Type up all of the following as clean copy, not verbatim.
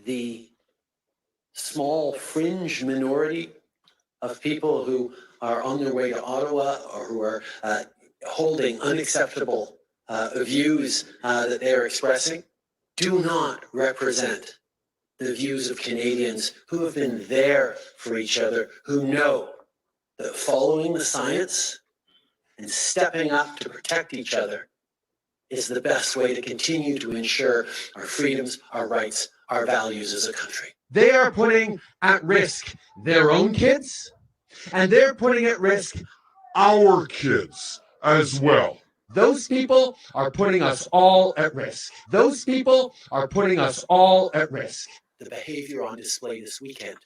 the small fringe minority of people who are on their way to Ottawa or who are holding unacceptable views that they are expressing do not represent the views of Canadians who have been there for each other, who know that following the science and stepping up to protect each other is the best way to continue to ensure our freedoms, our rights, our values as a country. They are putting at risk their own kids, and they're putting at risk our kids as well. Those people are putting us all at risk. Those people are putting us all at risk. The behavior on display this weekend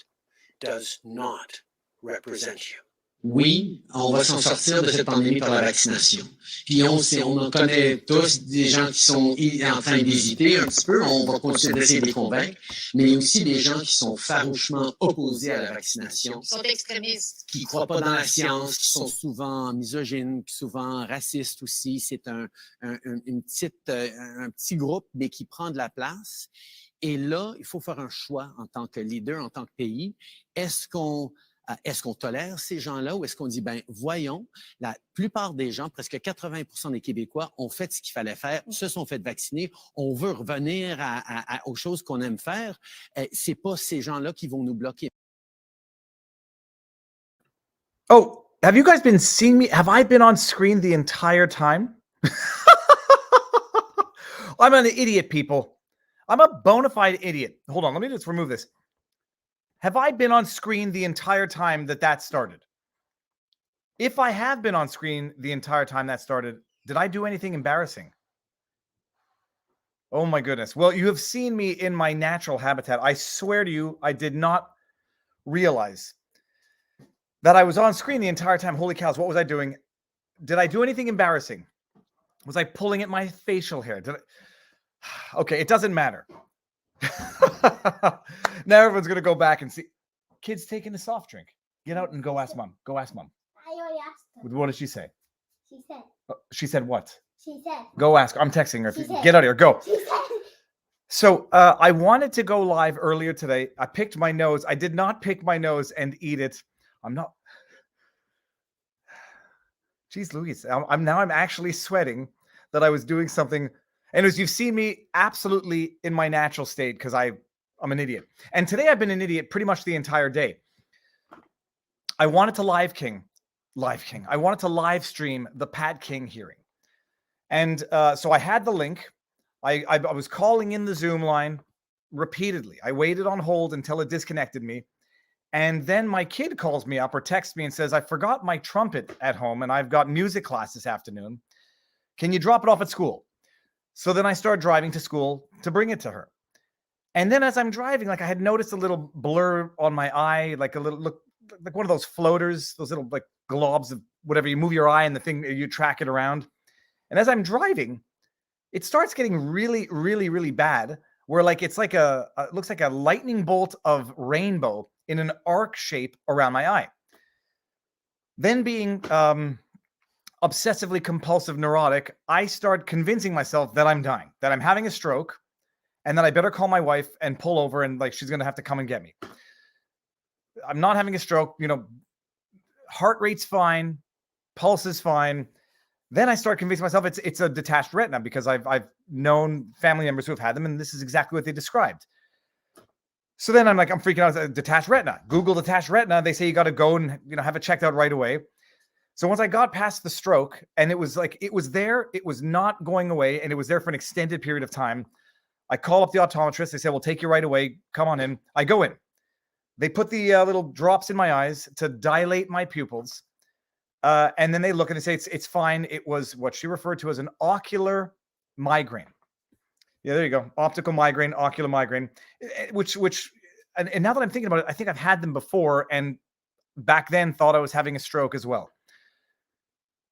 does not represent you. Oui, on va s'en sortir de cette pandémie par la vaccination. Puis on connaît tous des gens qui sont en train d'hésiter un petit peu. On va continuer d'essayer de les convaincre. Mais il y a aussi des gens qui sont farouchement opposés à la vaccination. Qui sont extrémistes. Qui ne croient pas dans la science, qui sont souvent misogynes, souvent racistes aussi. C'est un petit groupe, mais qui prend de la place. Et là, il faut faire un choix en tant que leader, en tant que pays. Est-ce qu'on tolère ces gens-là ou est-ce qu'on dit, ben voyons, la plupart des gens, presque 80% des Québécois ont fait ce qu'il fallait faire, se sont fait vacciner, on veut revenir aux choses qu'on aime faire. C'est pas ces gens-là qui vont nous bloquer. Oh, have you guys been seeing me? Have I been on screen the entire time? I'm an idiot, people. I'm a bona fide idiot. Hold on, let me just remove this. Have I been on screen the entire time that started? If I have been on screen the entire time that started, did I do anything embarrassing? Oh my goodness. Well, you have seen me in my natural habitat. I swear to you, I did not realize that I was on screen the entire time. Holy cows, what was I doing? Did I do anything embarrassing? Was I pulling at my facial hair? Okay, it doesn't matter. Now everyone's going to go back and see. Kids taking a soft drink. Get out and go ask mom. Go ask mom. I already asked her. What did she say? She said. She said what? She said. Go ask. I'm texting her. She said. Get out of here. Go. She said. So I wanted to go live earlier today. I picked my nose. I did not pick my nose and eat it. I'm not. Jeez Louise. I'm actually sweating that I was doing something. And as you've seen me absolutely in my natural state because I'm an idiot. And today I've been an idiot pretty much the entire day. I wanted to live I wanted to live stream the Pat King hearing. And so I had the link. I was calling in the Zoom line repeatedly. I waited on hold until it disconnected me. And then my kid calls me up or texts me and says, I forgot my trumpet at home and I've got music class this afternoon. Can you drop it off at school? So then I started driving to school to bring it to her. And then as I'm driving, like I had noticed a little blur on my eye, like a little look like one of those floaters, those little like globs of whatever. You move your eye and the thing, you track it around. And as I'm driving, it starts getting really, really, really bad where like it's like it looks like a lightning bolt of rainbow in an arc shape around my eye. Then being obsessively compulsive neurotic, I start convincing myself that I'm dying, that I'm having a stroke, and that I better call my wife and pull over and like she's going to have to come and get me. I'm not having a stroke, heart rate's fine, pulse is fine. Then I start convincing myself it's a detached retina because I've known family members who have had them, and this is exactly what they described. So then I'm freaking out. It's a detached retina. Google detached retina. They say you got to go and have it checked out right away. So once I got past the stroke and it was there, it was not going away, and it was there for an extended period of time. I call up the optometrist. They say, we'll take you right away. Come on in. I go in. They put the little drops in my eyes to dilate my pupils. And then they look and they say, it's fine. It was what she referred to as an ocular migraine. Yeah, there you go. Optical migraine, ocular migraine, which and now that I'm thinking about it, I think I've had them before. And back then thought I was having a stroke as well.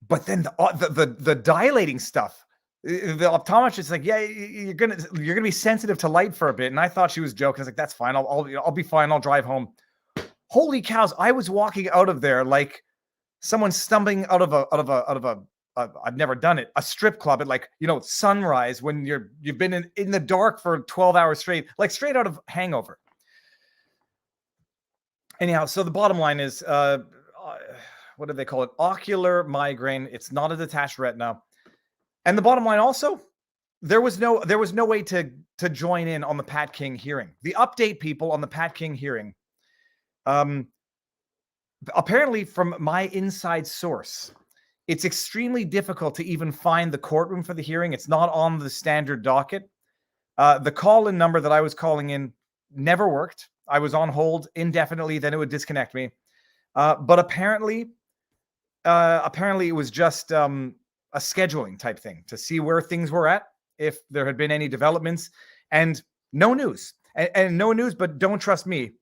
But then the dilating stuff, the optometrist is like, yeah, you're gonna be sensitive to light for a bit. And I thought she was joking. I was like, that's fine. I'll be fine. I'll drive home. Holy cows! I was walking out of there like someone stumbling out of I've never done it, a strip club at like, sunrise when you've been in the dark for 12 hours straight, like straight out of Hangover. Anyhow, so the bottom line is, what do they call it? Ocular migraine. It's not a detached retina. And the bottom line also, there was no way to join in on the Pat King hearing. The update people on the Pat King hearing, apparently from my inside source, it's extremely difficult to even find the courtroom for the hearing. It's not on the standard docket. The call-in number that I was calling in never worked. I was on hold indefinitely, then it would disconnect me. But apparently it was just a scheduling type thing to see where things were at, if there had been any developments, and no news. And no news, but don't trust me.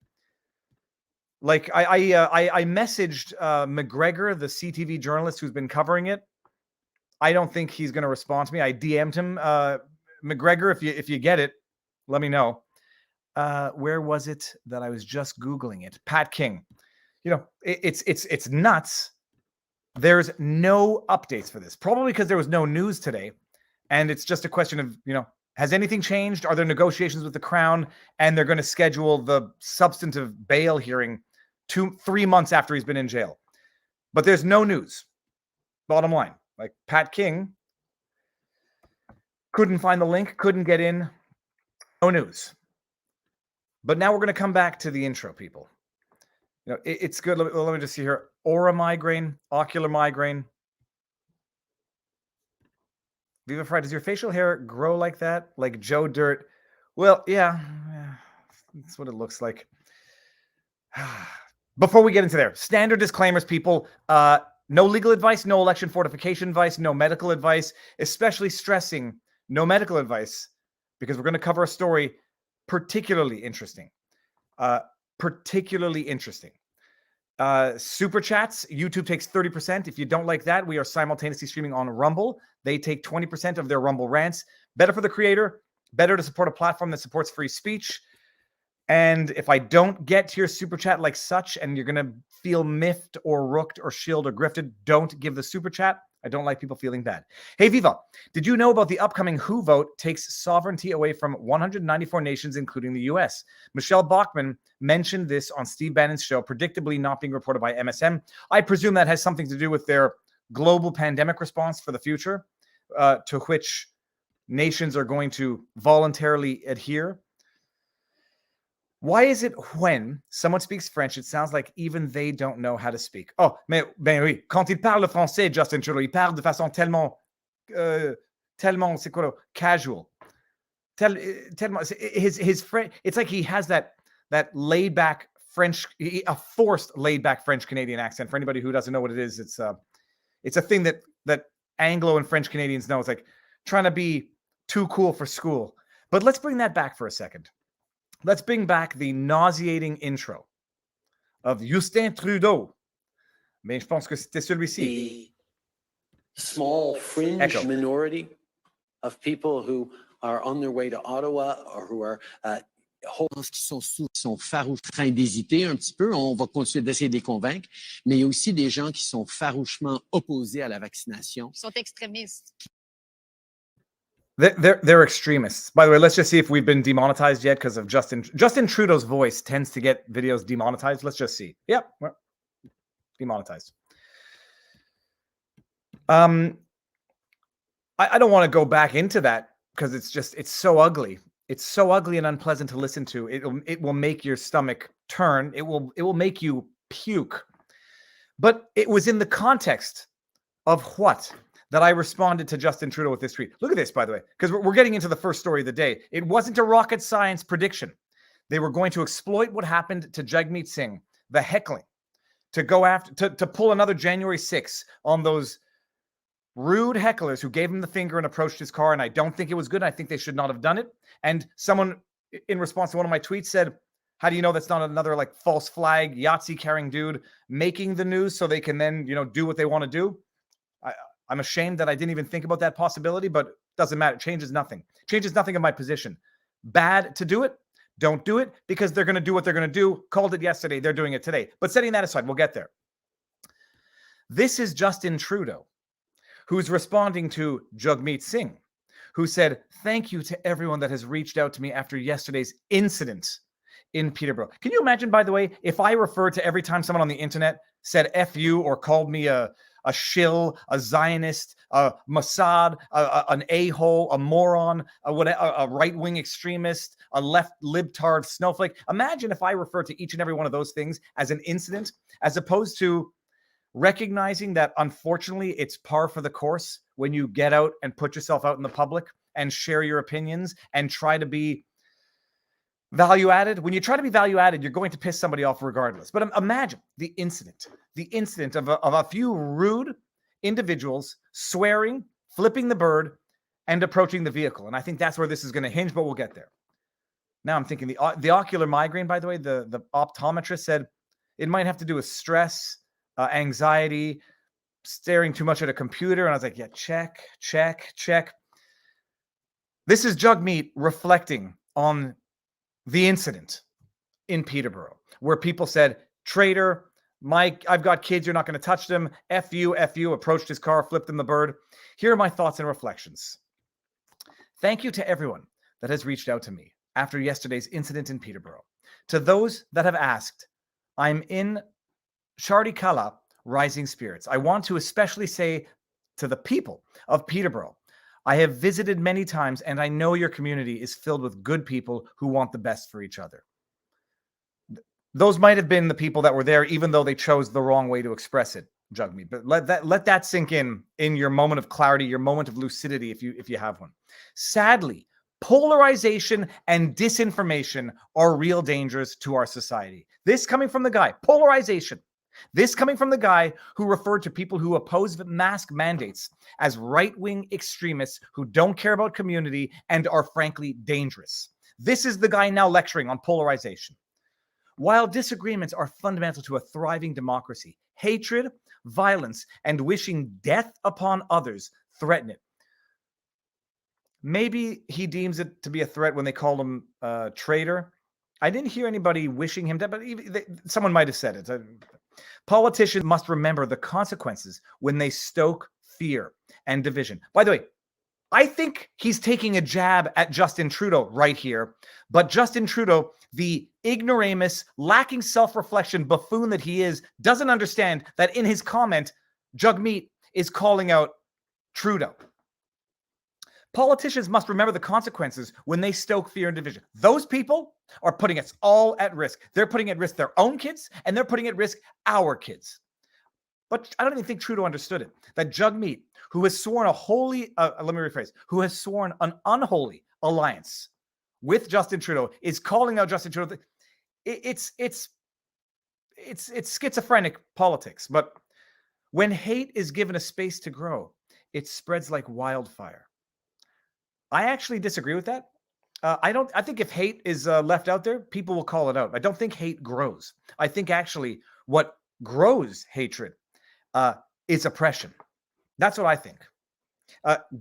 Like I messaged McGregor, the CTV journalist who's been covering it. I don't think he's going to respond to me. I DM'd him. McGregor, if you get it, let me know. Where was it that I was just Googling it? Pat King. It's nuts. There's no updates for this, probably because there was no news today. And it's just a question of, has anything changed? Are there negotiations with the Crown? And they're going to schedule the substantive bail hearing 3 months after he's been in jail. But there's no news. Bottom line, like Pat King couldn't find the link, couldn't get in. No news. But now we're going to come back to the intro, people. It's good. Let me just see here. Aura migraine, ocular migraine. Viva Frei, does your facial hair grow like that? Like Joe Dirt? Well, yeah, that's what it looks like. Before we get into there, standard disclaimers, people. No legal advice, no election fortification advice, no medical advice, especially stressing no medical advice, because we're going to cover a story particularly interesting. Super chats, YouTube takes 30%. If you don't like that, we are simultaneously streaming on Rumble. They take 20% of their Rumble rants. Better for the creator, better to support a platform that supports free speech. And if I don't get to your super chat like such, and you're going to feel miffed or rooked or shilled or grifted, don't give the super chat. I don't like people feeling bad. Hey, Viva, did you know about the upcoming WHO vote takes sovereignty away from 194 nations, including the US? Michelle Bachmann mentioned this on Steve Bannon's show, predictably not being reported by MSM. I presume that has something to do with their global pandemic response for the future, to which nations are going to voluntarily adhere. Why is it when someone speaks French, it sounds like even they don't know how to speak? Oh, mais ben oui. Quand il parle français, Justin Trudeau, il parle de façon tellement, c'est quoi, casual. Tellement, his French, it's like he has that laid back French, a forced laid back French Canadian accent. For anybody who doesn't know what it is, it's a thing that Anglo and French Canadians know. It's like trying to be too cool for school. But let's bring that back for a second. Let's bring back the nauseating intro of Justin Trudeau. Mais je pense que c'était celui-ci. The small fringe minority of people who are on their way to Ottawa or who are qui sont farouchement d'hésiter un petit peu. On va continuer d'essayer de les convaincre. Mais il y a aussi des gens qui sont farouchement opposés à la vaccination. Ils sont extrémistes. They're extremists. By the way, let's just see if we've been demonetized yet because of Justin Trudeau's voice tends to get videos demonetized. Let's just see. Yep, well, demonetized. I don't want to go back into that because it's so ugly. It's so ugly and unpleasant to listen to. It will make your stomach turn. It will make you puke. But it was in the context of what? That I responded to Justin Trudeau with this tweet. Look at this, by the way, because we're getting into the first story of the day. It wasn't a rocket science prediction. They were going to exploit what happened to Jagmeet Singh, the heckling, to go after, to pull another January 6th on those rude hecklers who gave him the finger and approached his car. And I don't think it was good. I think they should not have done it. And someone in response to one of my tweets said, how do you know that's not another like false flag, Yahtzee carrying dude making the news so they can then, do what they want to do? I'm ashamed that I didn't even think about that possibility, but it doesn't matter. It changes nothing. It changes nothing in my position. Bad to do it. Don't do it because they're going to do what they're going to do. Called it yesterday. They're doing it today. But setting that aside, we'll get there. This is Justin Trudeau, who's responding to Jagmeet Singh, who said, "Thank you to everyone that has reached out to me after yesterday's incident in Peterborough." Can you imagine, by the way, if I referred to every time someone on the internet said F you or called me a shill, a Zionist, a Mossad, an a-hole, a moron, a right-wing extremist, a left libtard snowflake? Imagine if I referred to each and every one of those things as an incident, as opposed to recognizing that, unfortunately, it's par for the course when you get out and put yourself out in the public and share your opinions and try to be value added. When you try to be value added, you're going to piss somebody off regardless. But imagine the incident of a few rude individuals swearing, flipping the bird, and approaching the vehicle. And I think that's where this is going to hinge, but we'll get there. Now I'm thinking the ocular migraine, by the way, the optometrist said it might have to do with stress, anxiety, staring too much at a computer. And I was like, yeah, check. This is Jagmeet reflecting on the incident in Peterborough, where people said, "Traitor, Mike, I've got kids, you're not going to touch them. F you, approached his car, flipped him the bird." Here are my thoughts and reflections. Thank you to everyone that has reached out to me after yesterday's incident in Peterborough. To those that have asked, I'm in Shardi Kala, rising spirits. I want to especially say to the people of Peterborough, I have visited many times and I know your community is filled with good people who want the best for each other. Those might have been the people that were there, even though they chose the wrong way to express it, Jagmeet. But let that sink in your moment of clarity, your moment of lucidity, if you have one. Sadly, polarization and disinformation are real dangers to our society. This coming from the guy, polarization. This coming from the guy who referred to people who oppose mask mandates as right-wing extremists who don't care about community and are frankly dangerous. This is the guy now lecturing on polarization. While disagreements are fundamental to a thriving democracy, hatred, violence, and wishing death upon others threaten it. Maybe he deems it to be a threat when they call him a traitor. I didn't hear anybody wishing him death, but someone might have said it. Politicians must remember the consequences when they stoke fear and division. By the way, I think he's taking a jab at Justin Trudeau right here, but Justin Trudeau, the ignoramus, lacking self-reflection buffoon that he is, doesn't understand that in his comment, Jagmeet is calling out Trudeau. Politicians must remember the consequences when they stoke fear and division. Those people are putting us all at risk. They're putting at risk their own kids, and they're putting at risk our kids. But I don't even think Trudeau understood it. That Jagmeet, who has sworn who has sworn an unholy alliance with Justin Trudeau, is calling out Justin Trudeau. It's schizophrenic politics. But when hate is given a space to grow, it spreads like wildfire. I actually disagree with that. I think if hate is left out there, people will call it out. I don't think hate grows. I think actually what grows hatred is oppression. That's what I think.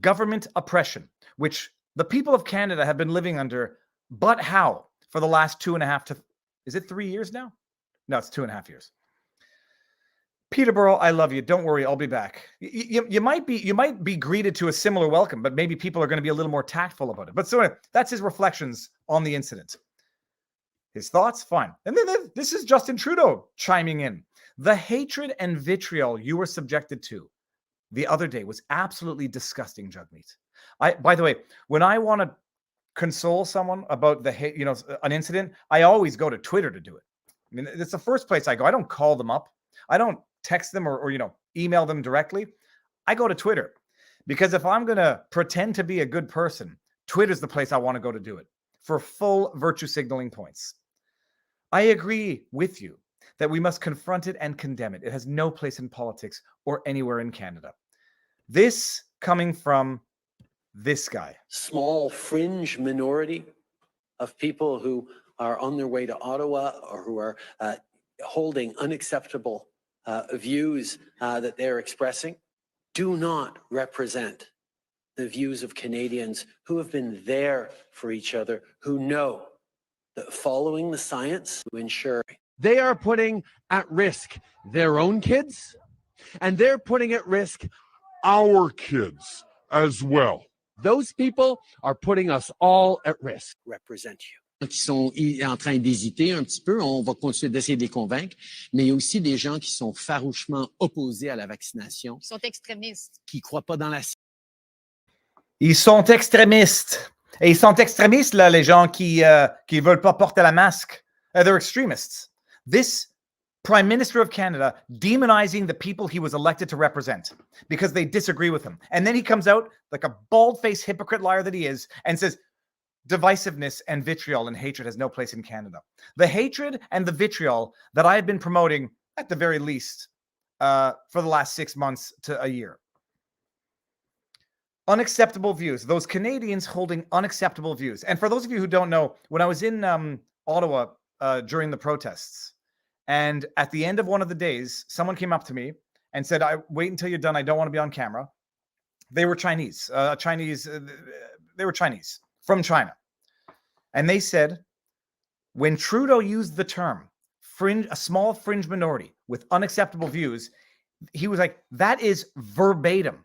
Government oppression, which the people of Canada have been living under, but how, for the last 2.5 to, is it 3 years now? No, it's 2.5 years. Peterborough, I love you. Don't worry, I'll be back. You might be greeted to a similar welcome, but maybe people are going to be a little more tactful about it. But so anyway, that's his reflections on the incident. His thoughts, fine. And then this is Justin Trudeau chiming in. The hatred and vitriol you were subjected to the other day was absolutely disgusting, Jagmeet. By the way, when I want to console someone about the hate, an incident, I always go to Twitter to do it. I mean, it's the first place I go. I don't call them up. I don't text them or email them directly. I go to Twitter because if I'm going to pretend to be a good person, Twitter's the place I want to go to do it for full virtue signaling points. I agree with you that we must confront it and condemn it. It has no place in politics or anywhere in Canada. This coming from this guy. Small fringe minority of people who are on their way to Ottawa or who are holding unacceptable views that they're expressing do not represent the views of Canadians who have been there for each other, who know that following the science to ensure They are putting at risk their own kids, and they're putting at risk our kids as well. Those people are putting us all at risk. Represent you. Qui sont en train d'hésiter un petit peu, on va continuer d'essayer de les convaincre, mais il y a aussi des gens qui sont farouchement opposés à la vaccination, Ils sont extrémistes. qui ne croient pas dans la Ils sont extrémistes. Et ils sont extrémistes, là, les gens qui veulent pas porter la masque. They're extremists. This Prime Minister of Canada demonizing the people he was elected to represent because they disagree with him. And then he comes out like a bald-faced hypocrite liar that he is and says, divisiveness and vitriol and hatred has no place in Canada. The hatred and the vitriol that I have been promoting, at the very least, for the last 6 months to a year. Unacceptable views. Those Canadians holding unacceptable views. And for those of you who don't know, when I was in Ottawa during the protests, and at the end of one of the days, someone came up to me and said, wait until you're done. I don't want to be on camera. They were Chinese. They were Chinese. From China. And they said, when Trudeau used the term a small fringe minority with unacceptable views, he was like, that is verbatim.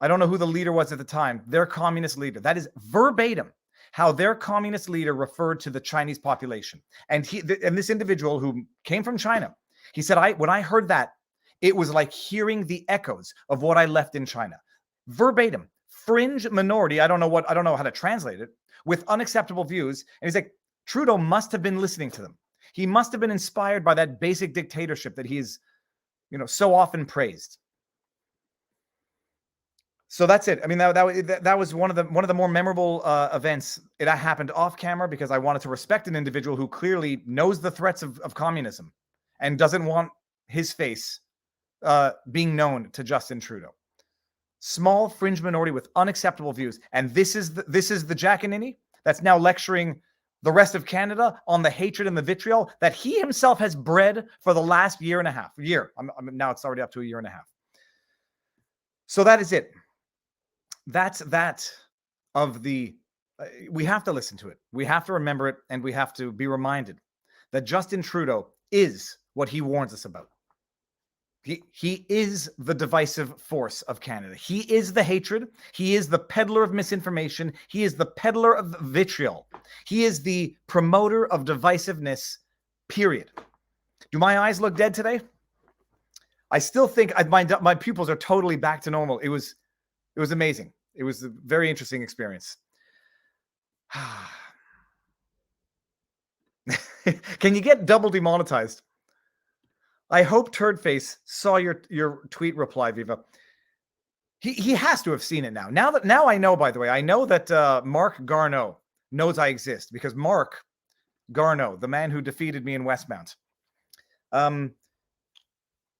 I don't know who the leader was at the time, their communist leader. That is verbatim how their communist leader referred to the Chinese population. And this individual who came from China, he said, when I heard that, it was like hearing the echoes of what I left in China. Verbatim. Fringe minority, I don't know how to translate it, with unacceptable views. And he's like, Trudeau must have been listening to them. He must have been inspired by that basic dictatorship that he's, so often praised. So that's it. I mean, that was one of the more memorable events. It happened off camera because I wanted to respect an individual who clearly knows the threats of communism and doesn't want his face being known to Justin Trudeau. Small fringe minority with unacceptable views. And this is the Jackanini that's now lecturing the rest of Canada on the hatred and the vitriol that he himself has bred for the last year and a half. Now it's already up to a year and a half. So that is it. That's that of the... we have to listen to it. We have to remember it. And we have to be reminded that Justin Trudeau is what he warns us about. He is the divisive force of Canada. He is the hatred. He is the peddler of misinformation. He is the peddler of vitriol. He is the promoter of divisiveness, period. Do my eyes look dead today? I still think my pupils are totally back to normal. It was amazing. It was a very interesting experience. Can you get double demonetized? I hope Turdface saw your tweet reply, Viva. He has to have seen it now. Now I know, by the way, I know that Mark Garneau knows I exist because Mark Garneau, the man who defeated me in Westmount,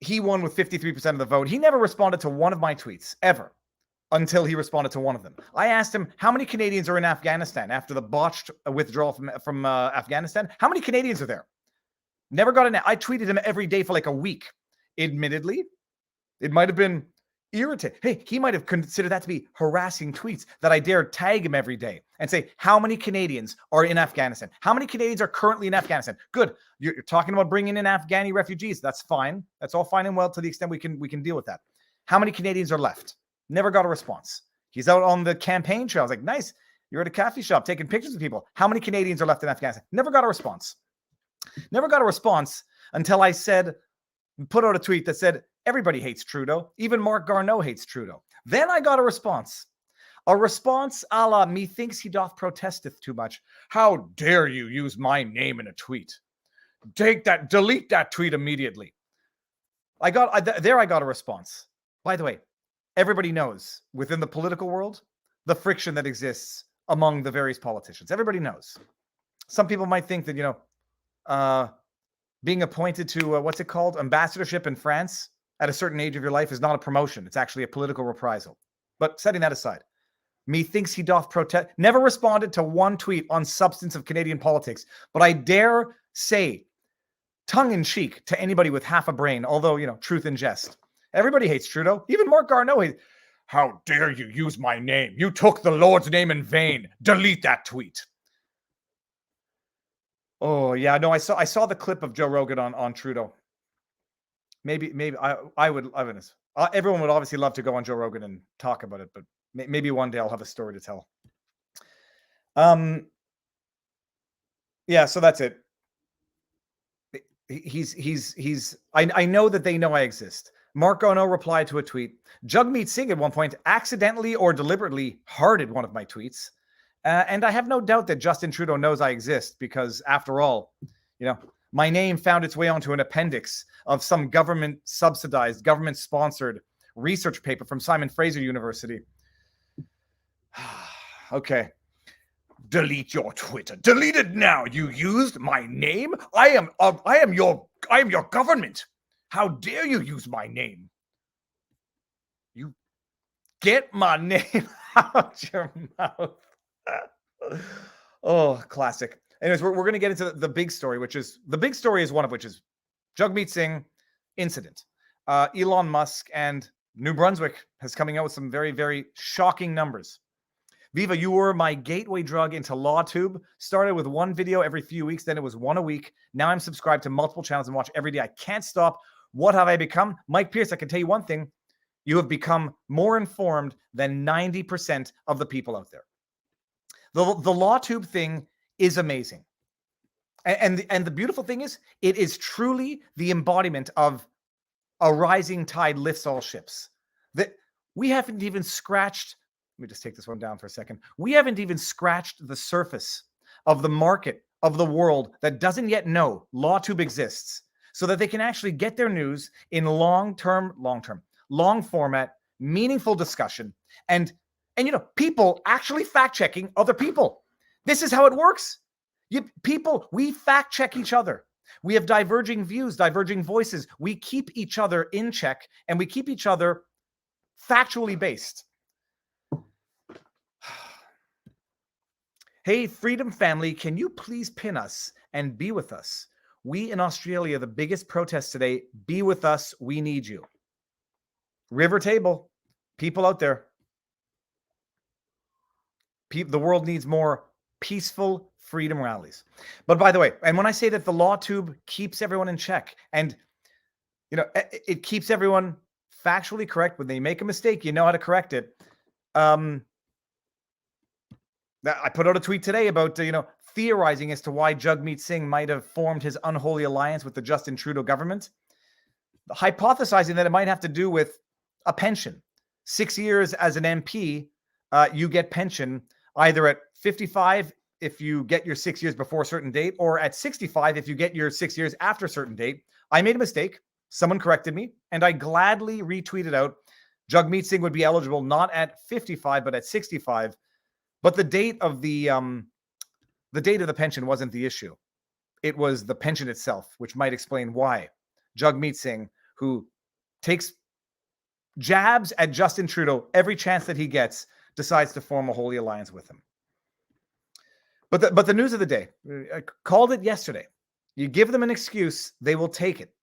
he won with 53% of the vote. He never responded to one of my tweets, ever, until he responded to one of them. I asked him, how many Canadians are in Afghanistan after the botched withdrawal from Afghanistan? How many Canadians are there? Never got an... I tweeted him every day for like a week. Admittedly, it might have been irritating. Hey, he might have considered that to be harassing tweets that I dared tag him every day and say, how many Canadians are in Afghanistan? How many Canadians are currently in Afghanistan? Good. You're talking about bringing in Afghani refugees. That's fine. That's all fine and well to the extent we can deal with that. How many Canadians are left? Never got a response. He's out on the campaign trail. I was like, nice. You're at a coffee shop taking pictures of people. How many Canadians are left in Afghanistan? Never got a response. Never got a response until I put out a tweet that said, everybody hates Trudeau. Even Mark Garneau hates Trudeau. Then I got a response. A response a la, methinks he doth protesteth too much. How dare you use my name in a tweet? Delete that tweet immediately. I got a response. By the way, everybody knows within the political world, the friction that exists among the various politicians. Everybody knows. Some people might think that, being appointed to what's it called? Ambassadorship in France at a certain age of your life is not a promotion. It's actually a political reprisal. But setting that aside, methinks he doth protest. Never responded to one tweet on substance of Canadian politics. But I dare say, tongue in cheek to anybody with half a brain, although, truth in jest. Everybody hates Trudeau. Even Mark Garneau hates. How dare you use my name? You took the Lord's name in vain. Delete that tweet. Oh yeah, no, I saw the clip of Joe Rogan on Trudeau. Maybe I would everyone would obviously love to go on Joe Rogan and talk about it, but maybe one day I'll have a story to tell. Yeah, so that's it. I know that they know I exist. Mark Ono replied to a tweet. Jagmeet Singh at one point accidentally or deliberately hearted one of my tweets. And I have no doubt that Justin Trudeau knows I exist because, after all, my name found its way onto an appendix of some government-subsidized, government-sponsored research paper from Simon Fraser University. Okay. Delete your Twitter. Delete it now. You used my name. I am your government. How dare you use my name? You get my name out your mouth. Oh, classic. Anyways, we're going to get into the big story, one of which is Jagmeet Singh incident. Elon Musk and New Brunswick is coming out with some very, very shocking numbers. Viva, you were my gateway drug into LawTube. Started with one video every few weeks, then it was one a week. Now I'm subscribed to multiple channels and watch every day. I can't stop. What have I become? Mike Pierce, I can tell you one thing. You have become more informed than 90% of the people out there. The LawTube thing is amazing. And the beautiful thing is, it is truly the embodiment of a rising tide lifts all ships. That we haven't even scratched. Let me just take this one down for a second. We haven't even scratched the surface of the market of the world that doesn't yet know LawTube exists, so that they can actually get their news in long format, meaningful discussion, and people actually fact checking other people. This is how it works. We fact check each other. We have diverging views, diverging voices. We keep each other in check, and we keep each other factually based. Hey, Freedom Family, can you please pin us and be with us? We in Australia, the biggest protest today. Be with us. We need you. River Table, people out there. The world needs more peaceful freedom rallies. But by the way, and when I say that the LawTube keeps everyone in check, and it keeps everyone factually correct. When they make a mistake, you know how to correct it. I put out a tweet today about, theorizing as to why Jagmeet Singh might have formed his unholy alliance with the Justin Trudeau government, hypothesizing that it might have to do with a pension. 6 years as an MP, you get pension either at 55 if you get your 6 years before a certain date, or at 65 if you get your 6 years after a certain date. I made a mistake. Someone corrected me, and I gladly retweeted out Jagmeet Singh would be eligible not at 55, but at 65. But the date of the pension wasn't the issue. It was the pension itself, which might explain why Jagmeet Singh, who takes jabs at Justin Trudeau every chance that he gets, decides to form a holy alliance with him. But the news of the day, I called it yesterday. You give them an excuse, they will take it.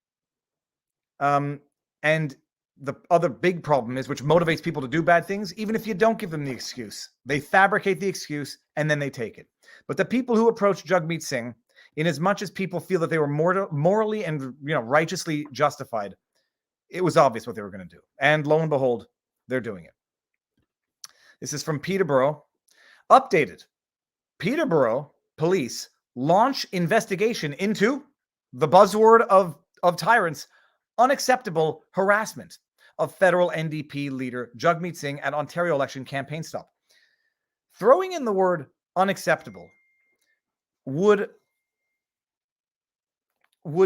And the other big problem is, which motivates people to do bad things, even if you don't give them the excuse, they fabricate the excuse and then they take it. But the people who approached Jagmeet Singh, in as much as people feel that they were morally and righteously justified, it was obvious what they were going to do. And lo and behold, they're doing it. This is from Peterborough. Updated. Peterborough police launch investigation into the buzzword of tyrants, unacceptable harassment of federal NDP leader Jagmeet Singh at Ontario election campaign stop. Throwing in the word unacceptable would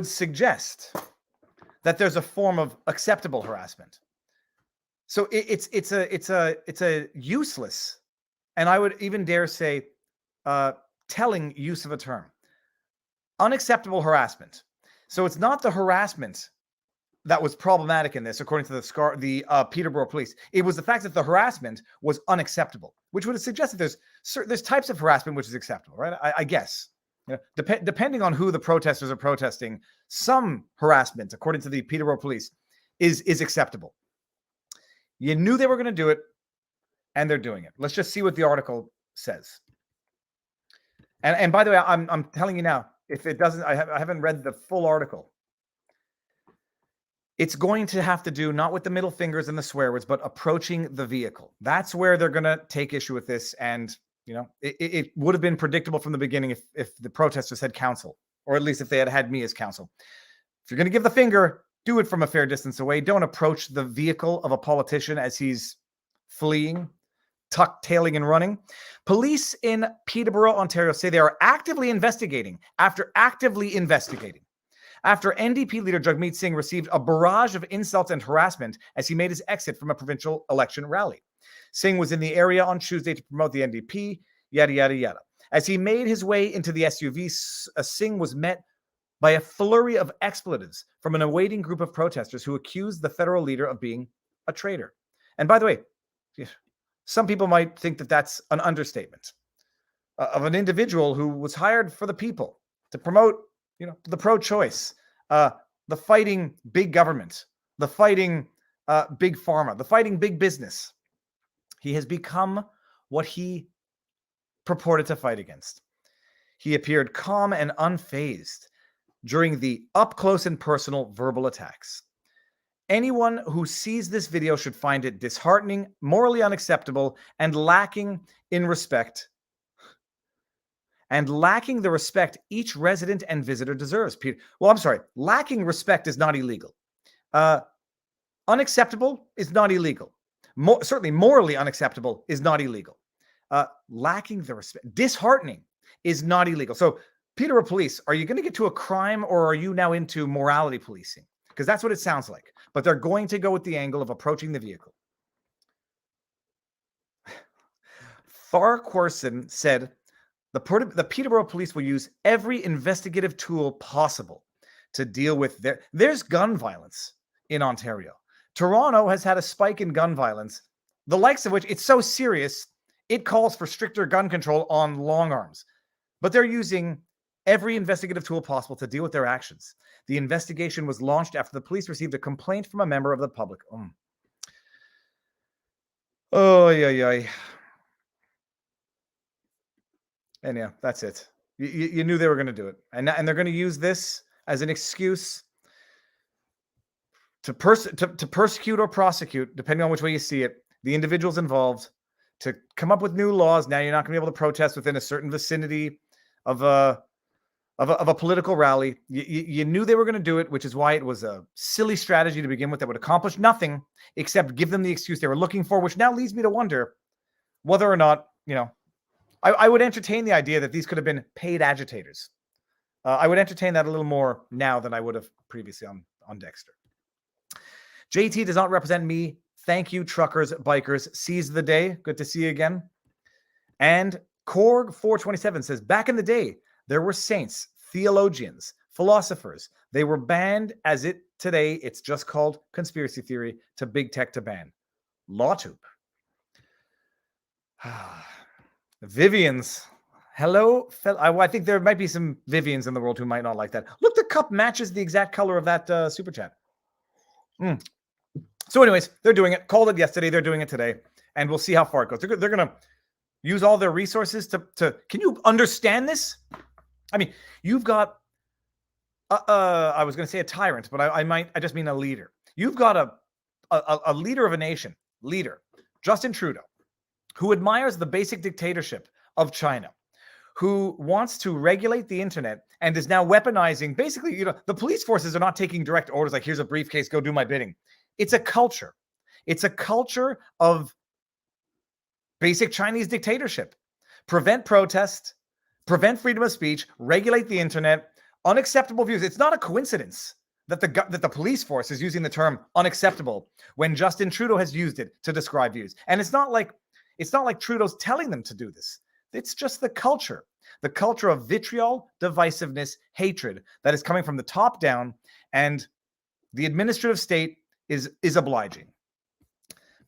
suggest that there's a form of acceptable harassment. So it's a useless, and I would even dare say telling use of a term. Unacceptable harassment. So it's not the harassment that was problematic in this, according to the Peterborough police. It was the fact that the harassment was unacceptable, which would suggest that there's types of harassment which is acceptable, right? I guess. Depending on who the protesters are protesting, some harassment, according to the Peterborough police, is acceptable. You knew they were going to do it, and they're doing it. Let's just see what the article says. And by the way, I'm telling you now, if it doesn't, I haven't read the full article. it's going to have to do not with the middle fingers and the swear words, but approaching the vehicle. That's where they're going to take issue with this. And, it would have been predictable from the beginning if the protesters had counsel, or at least if they had had me as counsel. If you're going to give the finger, do it from a fair distance away. Don't approach the vehicle of a politician as he's fleeing, tuck-tailing and running. Police in Peterborough, Ontario say they are actively investigating after NDP leader Jagmeet Singh received a barrage of insults and harassment as he made his exit from a provincial election rally. Singh was in the area on Tuesday to promote the NDP, yada, yada, yada. As he made his way into the SUV, Singh was met by a flurry of expletives from an awaiting group of protesters who accused the federal leader of being a traitor. And by the way, some people might think that that's an understatement of an individual who was hired for the people to promote, the pro-choice, the fighting big government, the fighting big pharma, the fighting big business. He has become what he purported to fight against. He appeared calm and unfazed during the up-close and personal verbal attacks. Anyone who sees this video should find it disheartening, morally unacceptable, and lacking in respect, and lacking the respect each resident and visitor deserves. Well, I'm sorry. Lacking respect is not illegal. Unacceptable is not illegal. Certainly morally unacceptable is not illegal. Lacking the respect, disheartening is not illegal. So, Peterborough Police, are you going to get to a crime, or are you now into morality policing? Because that's what it sounds like. But they're going to go with the angle of approaching the vehicle. Farquharson said the Peterborough Police will use every investigative tool possible to deal with there's gun violence in Ontario. Toronto has had a spike in gun violence, the likes of which it's so serious, it calls for stricter gun control on long arms. But they're using every investigative tool possible to deal with their actions. The investigation was launched after the police received a complaint from a member of the public. Oh, yeah. And yeah, that's it. You knew they were going to do it. And they're going to use this as an excuse to persecute or prosecute, depending on which way you see it, the individuals involved, to come up with new laws. Now you're not going to be able to protest within a certain vicinity of a political rally. You knew they were going to do it, which is why it was a silly strategy to begin with that would accomplish nothing except give them the excuse they were looking for, which now leads me to wonder whether or not, I would entertain the idea that these could have been paid agitators. I would entertain that a little more now than I would have previously on Dexter. JT does not represent me. Thank you, truckers, bikers. Seize the day. Good to see you again. And Korg427 says, back in the day, there were saints, theologians, philosophers. They were banned as it today. It's just called conspiracy theory to big tech to ban. LawTube. Vivians. Hello. I think there might be some Vivians in the world who might not like that. Look, the cup matches the exact color of that super chat. So anyways, they're doing it. Called it yesterday. They're doing it today. And we'll see how far it goes. They're going to use all their resources to can you understand this? I mean, you've got, I was going to say a tyrant, but I just mean a leader. You've got a leader of a nation, Justin Trudeau, who admires the basic dictatorship of China, who wants to regulate the internet and is now weaponizing, basically, the police forces are not taking direct orders like, here's a briefcase, go do my bidding. It's a culture. It's a culture of basic Chinese dictatorship. Prevent protest, prevent freedom of speech, regulate the internet, unacceptable views. It's not a coincidence that the police force is using the term unacceptable when Justin Trudeau has used it to describe views. And it's not like Trudeau's telling them to do this. It's just the culture of vitriol, divisiveness, hatred that is coming from the top down, and the administrative state is obliging.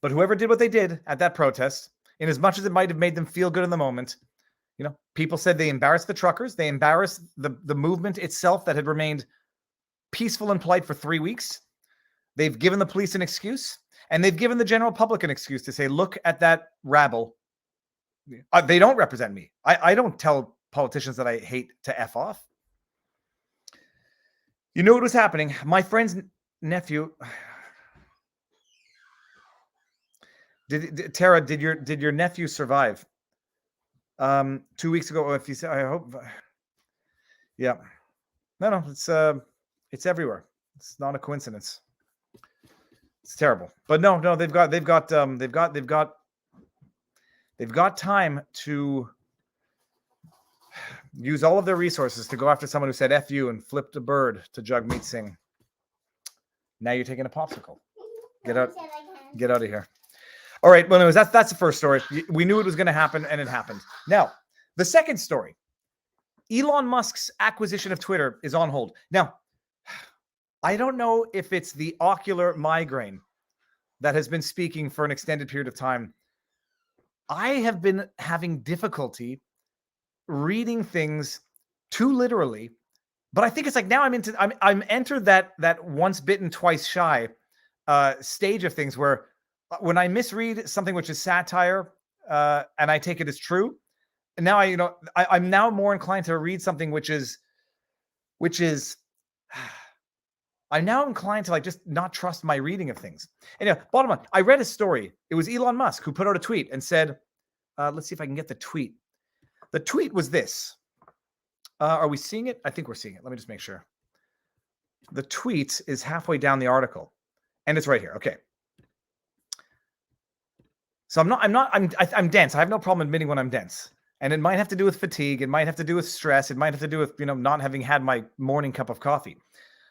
But whoever did what they did at that protest, in as much as it might have made them feel good in the moment, people said they embarrassed the truckers, they embarrassed the movement itself that had remained peaceful and polite for 3 weeks. They've given the police an excuse, and they've given the general public an excuse to say, look at that rabble. They don't represent me. I don't tell politicians that I hate to F off. You know what was happening? My friends nephew. Tara, did your nephew survive? 2 weeks ago, if you say, I hope. Yeah. No, it's everywhere. It's not a coincidence. It's terrible. But no, they've got time to use all of their resources to go after someone who said F you and flipped a bird to Jagmeet Singh. Now you're taking a popsicle. Get out of here. All right. Well, anyways, that's the first story. We knew it was going to happen, and it happened. Now, the second story. Elon Musk's acquisition of Twitter is on hold. Now, I don't know if it's the ocular migraine that has been speaking for an extended period of time. I have been having difficulty reading things too literally, but I think it's like now I'm entered that once bitten, twice shy stage of things where when I misread something which is satire and I take it as true, and now I'm now more inclined to read something which is I'm now inclined to like just not trust my reading of things. And bottom line, I read a story. It was Elon Musk who put out a tweet and said, let's see if I can get the tweet. The tweet was this. Are we seeing it? I think we're seeing it. Let me just make sure. The tweet is halfway down the article and it's right here. Okay. So I'm dense. I have no problem admitting when I'm dense. And it might have to do with fatigue. It might have to do with stress. It might have to do with, not having had my morning cup of coffee.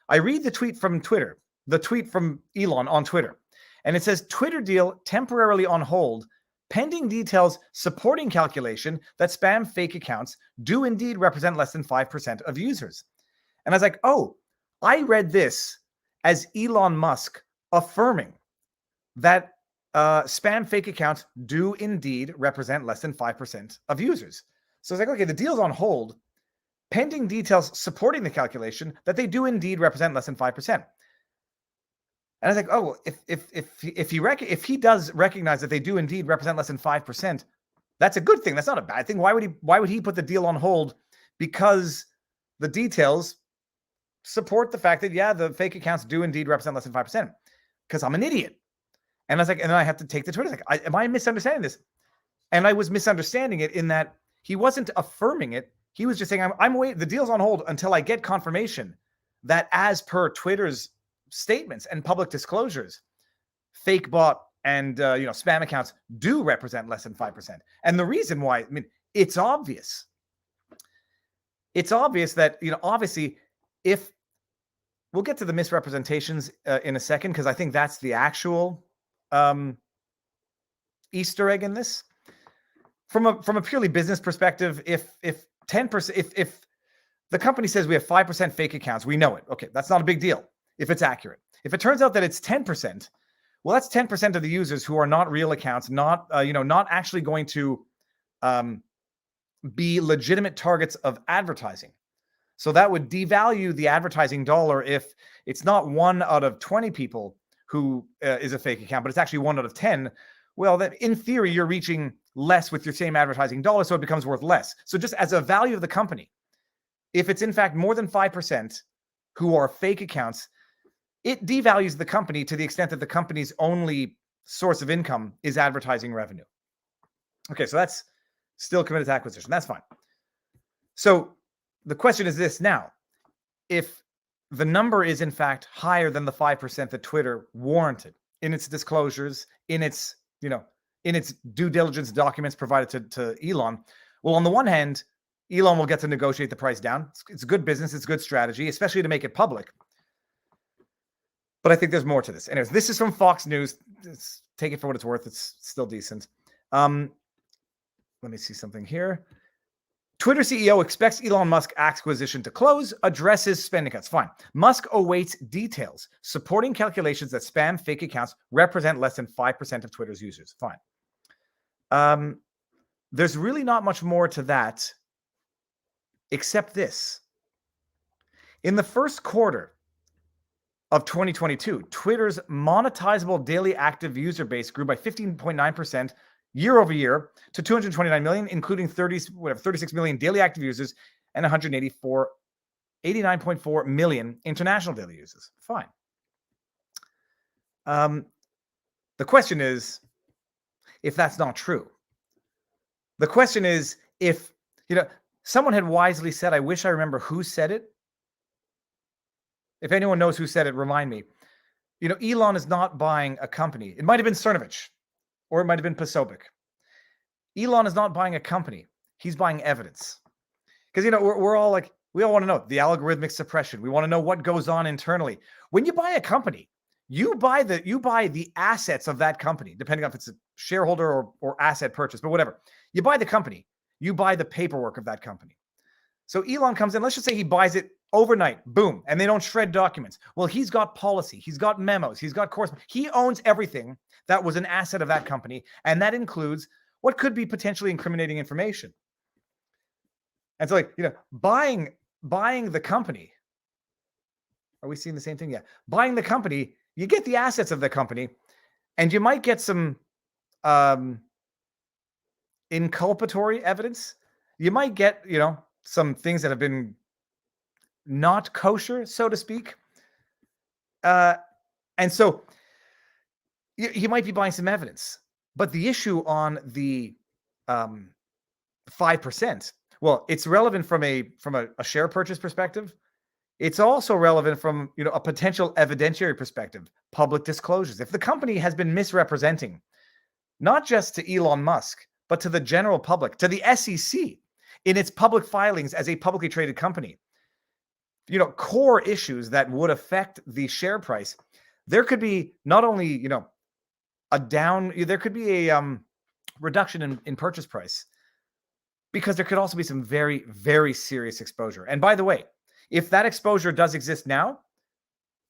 I read the tweet from Twitter, the tweet from Elon on Twitter, and it says Twitter deal temporarily on hold, pending details supporting calculation that spam fake accounts do indeed represent less than 5% of users. And I was like, oh, I read this as Elon Musk affirming that spam fake accounts do indeed represent less than 5% of users. So I was like, okay, the deal's on hold, pending details supporting the calculation that they do indeed represent less than 5%. And I was like, oh, if he does recognize that they do indeed represent less than 5%, that's a good thing. That's not a bad thing. Why would he put the deal on hold? Because the details support the fact that, yeah, the fake accounts do indeed represent less than 5%. Because I'm an idiot. And I was like, and then I have to take the Twitter. Like, am I misunderstanding this? And I was misunderstanding it in that he wasn't affirming it. He was just saying, I'm waiting. The deal's on hold until I get confirmation that, as per Twitter's statements and public disclosures, fake bot and spam accounts do represent less than 5%. And the reason why, it's obvious. It's obvious that obviously, if we'll get to the misrepresentations in a second, because I think that's the actual Easter egg in this. From a purely business perspective, if 10%, if the company says we have 5% fake accounts, we know it. Okay, that's not a big deal if it's accurate. If it turns out that it's 10%, well, that's 10% of the users who are not real accounts, not actually going to be legitimate targets of advertising. So that would devalue the advertising dollar if it's not 1 out of 20 people who is a fake account, but it's actually 1 out of 10. Well, that in theory, you're reaching less with your same advertising dollar, so it becomes worth less. So just as a value of the company, if it's in fact more than 5% who are fake accounts, it devalues the company to the extent that the company's only source of income is advertising revenue. Okay, so that's still committed to acquisition. That's fine. So the question is this now. If the number is in fact higher than the 5% that Twitter warranted in its disclosures, in its due diligence documents provided to Elon, well, on the one hand, Elon will get to negotiate the price down. It's good business. It's good strategy, especially to make it public. But I think there's more to this. Anyways, this is from Fox News. Take it for what it's worth. It's still decent. Let me see something here. Twitter CEO expects Elon Musk acquisition to close, addresses spending cuts. Fine. Musk awaits details supporting calculations that spam fake accounts represent less than 5% of Twitter's users. Fine. There's really not much more to that except this. In the first quarter of 2022, Twitter's monetizable daily active user base grew by 15.9% year over year to 229 million, including 36 million daily active users and 89.4 million international daily users. Fine. The question is, if that's not true. The question is, if, someone had wisely said, I wish I remember who said it. If anyone knows who said it, remind me. Elon is not buying a company. It might have been Cernovich, or it might have been Posobiec. Elon is not buying a company. He's buying evidence. Because, we're all like, we all want to know the algorithmic suppression. We want to know what goes on internally. When you buy a company, you buy the assets of that company, depending on if it's a shareholder or asset purchase, but whatever. You buy the company. You buy the paperwork of that company. So Elon comes in, let's just say he buys it overnight, boom, and they don't shred documents. Well, he's got policy, he's got memos, he's got correspondence. He owns everything that was an asset of that company, and that includes what could be potentially incriminating information. And so, buying the company. Are we seeing the same thing? Yeah. Buying the company, you get the assets of the company, and you might get some inculpatory evidence. You might get, some things that have been not kosher, so to speak. And so you might be buying some evidence. But the issue on the 5%, well, it's relevant from a share purchase perspective. It's also relevant from a potential evidentiary perspective, public disclosures. If the company has been misrepresenting, not just to Elon Musk, but to the general public, to the SEC in its public filings as a publicly traded company, core issues that would affect the share price, there could be not only, there could be a reduction in purchase price, because there could also be some very, very serious exposure. And by the way, if that exposure does exist now,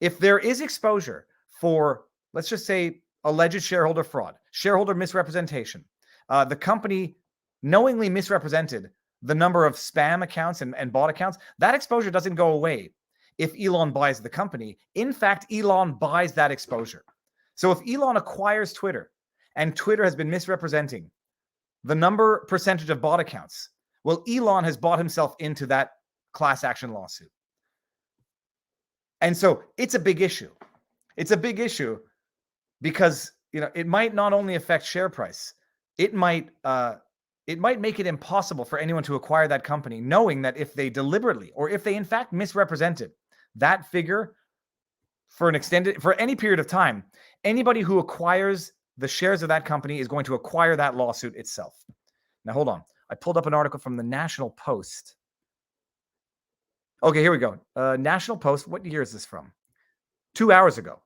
if there is exposure for, let's just say, alleged shareholder fraud, shareholder misrepresentation, the company knowingly misrepresented the number of spam accounts and bot accounts, that exposure doesn't go away if Elon buys the company. In fact, Elon buys that exposure. So if Elon acquires Twitter and Twitter has been misrepresenting the percentage of bot accounts, well, Elon has bought himself into that class action lawsuit. And so it's a big issue. It's a big issue because, it might not only affect share price, it might make it impossible for anyone to acquire that company, knowing that if they deliberately, or if they in fact misrepresented that figure for any period of time, anybody who acquires the shares of that company is going to acquire that lawsuit itself. Now, hold on. I pulled up an article from the National Post. Okay, here we go. National Post. What year is this from? 2 hours ago.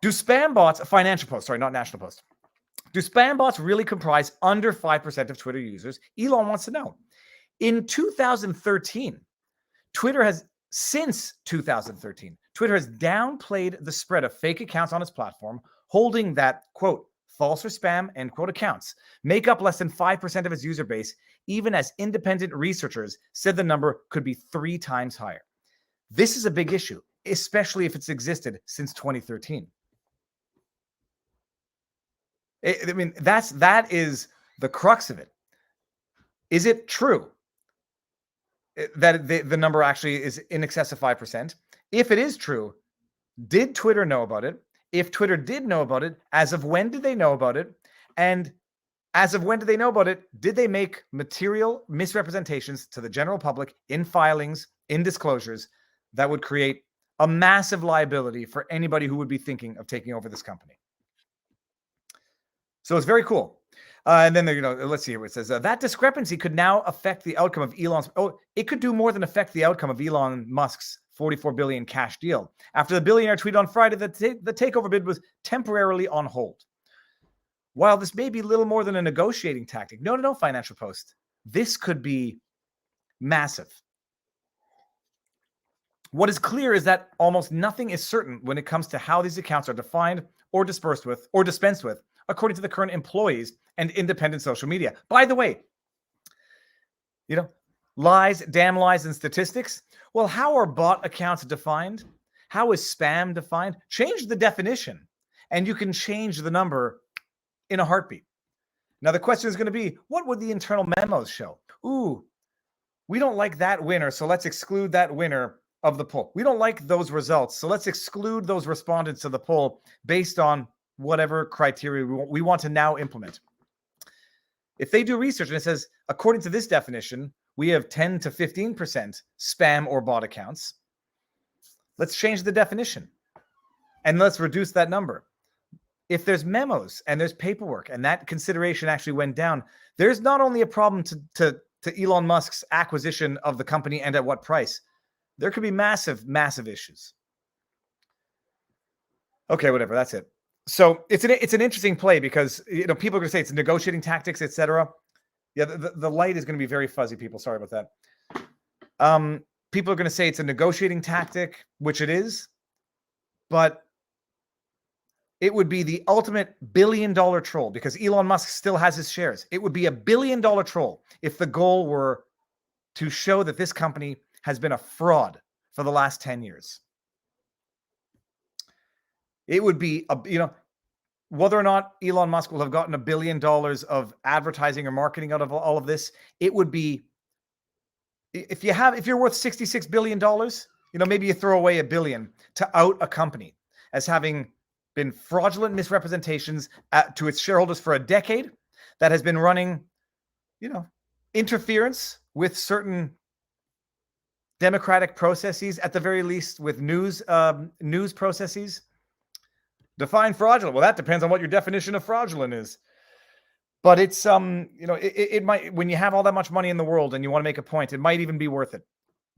Do spam bots, Financial Post, sorry, not National Post. Do spam bots really comprise under 5% of Twitter users? Elon wants to know. In 2013, since 2013, Twitter has downplayed the spread of fake accounts on its platform, holding that, quote, false or spam, end quote, accounts make up less than 5% of its user base, even as independent researchers said the number could be 3 times higher. This is a big issue, especially if it's existed since 2013. I mean, that is the crux of it. Is it true that the number actually is in excess of 5%? If it is true, did Twitter know about it? If Twitter did know about it, as of when did they know about it? And as of when did they know about it? Did they make material misrepresentations to the general public in filings, in disclosures that would create a massive liability for anybody who would be thinking of taking over this company? So it's very cool. And then, let's see here. It says that discrepancy could now affect the outcome of it could do more than affect the outcome of Elon Musk's $44 billion cash deal. After the billionaire tweeted on Friday that the takeover bid was temporarily on hold. While this may be little more than a negotiating tactic, no, Financial Post. This could be massive. What is clear is that almost nothing is certain when it comes to how these accounts are defined or dispensed with, according to the current employees and independent social media. By the way, lies, damn lies, and statistics. Well, how are bot accounts defined? How is spam defined? Change the definition, and you can change the number in a heartbeat. Now, the question is going to be, what would the internal memos show? Ooh, we don't like that winner, so let's exclude that winner of the poll. We don't like those results. So let's exclude those respondents to the poll based on whatever criteria we want to now implement. If they do research and it says, according to this definition, we have 10 to 15% spam or bot accounts, let's change the definition and let's reduce that number. If there's memos and there's paperwork and that consideration actually went down, there's not only a problem to Elon Musk's acquisition of the company and at what price. There could be massive, massive issues. Okay, whatever. That's it. So it's an interesting play because people are going to say it's negotiating tactics, etc. Yeah, the light is going to be very fuzzy, people. Sorry about that. People are going to say it's a negotiating tactic, which it is, but it would be the ultimate billion-dollar troll because Elon Musk still has his shares. It would be a billion-dollar troll if the goal were to show that this company has been a fraud for the last 10 years. It would be, whether or not Elon Musk will have gotten $1 billion of advertising or marketing out of all of this, it would be, if you're worth $66 billion, maybe you throw away $1 billion to out a company as having been fraudulent misrepresentations to its shareholders for a decade, that has been running, interference with certain democratic processes, at the very least with news processes. Define fraudulent. Well, that depends on what your definition of fraudulent is. But it's it might, when you have all that much money in the world and you want to make a point, it might even be worth it.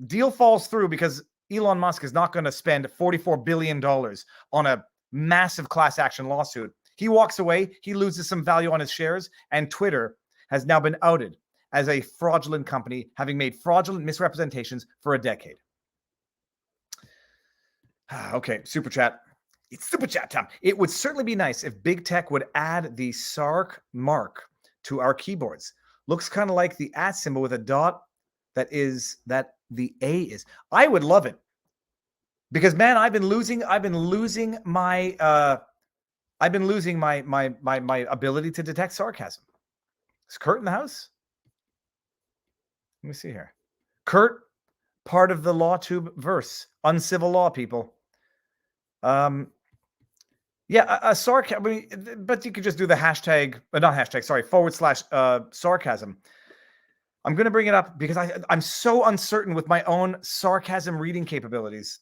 Deal falls through because Elon Musk is not going to spend $44 billion on a massive class action lawsuit. He walks away, he loses some value on his shares, and Twitter has now been outed as a fraudulent company, having made fraudulent misrepresentations for a decade. Okay, super chat. It's super chat time. It would certainly be nice if big tech would add the SARC mark to our keyboards. Looks kind of like the @ symbol with a dot that the A is. I would love it. Because man, I've been losing my ability to detect sarcasm. Is Kurt in the house? Let me see here. Kurt, part of the LawTube verse, uncivil law people. Yeah, sarcasm. But you could just do the hashtag, not hashtag. Sorry, / sarcasm. I'm going to bring it up because I'm so uncertain with my own sarcasm reading capabilities.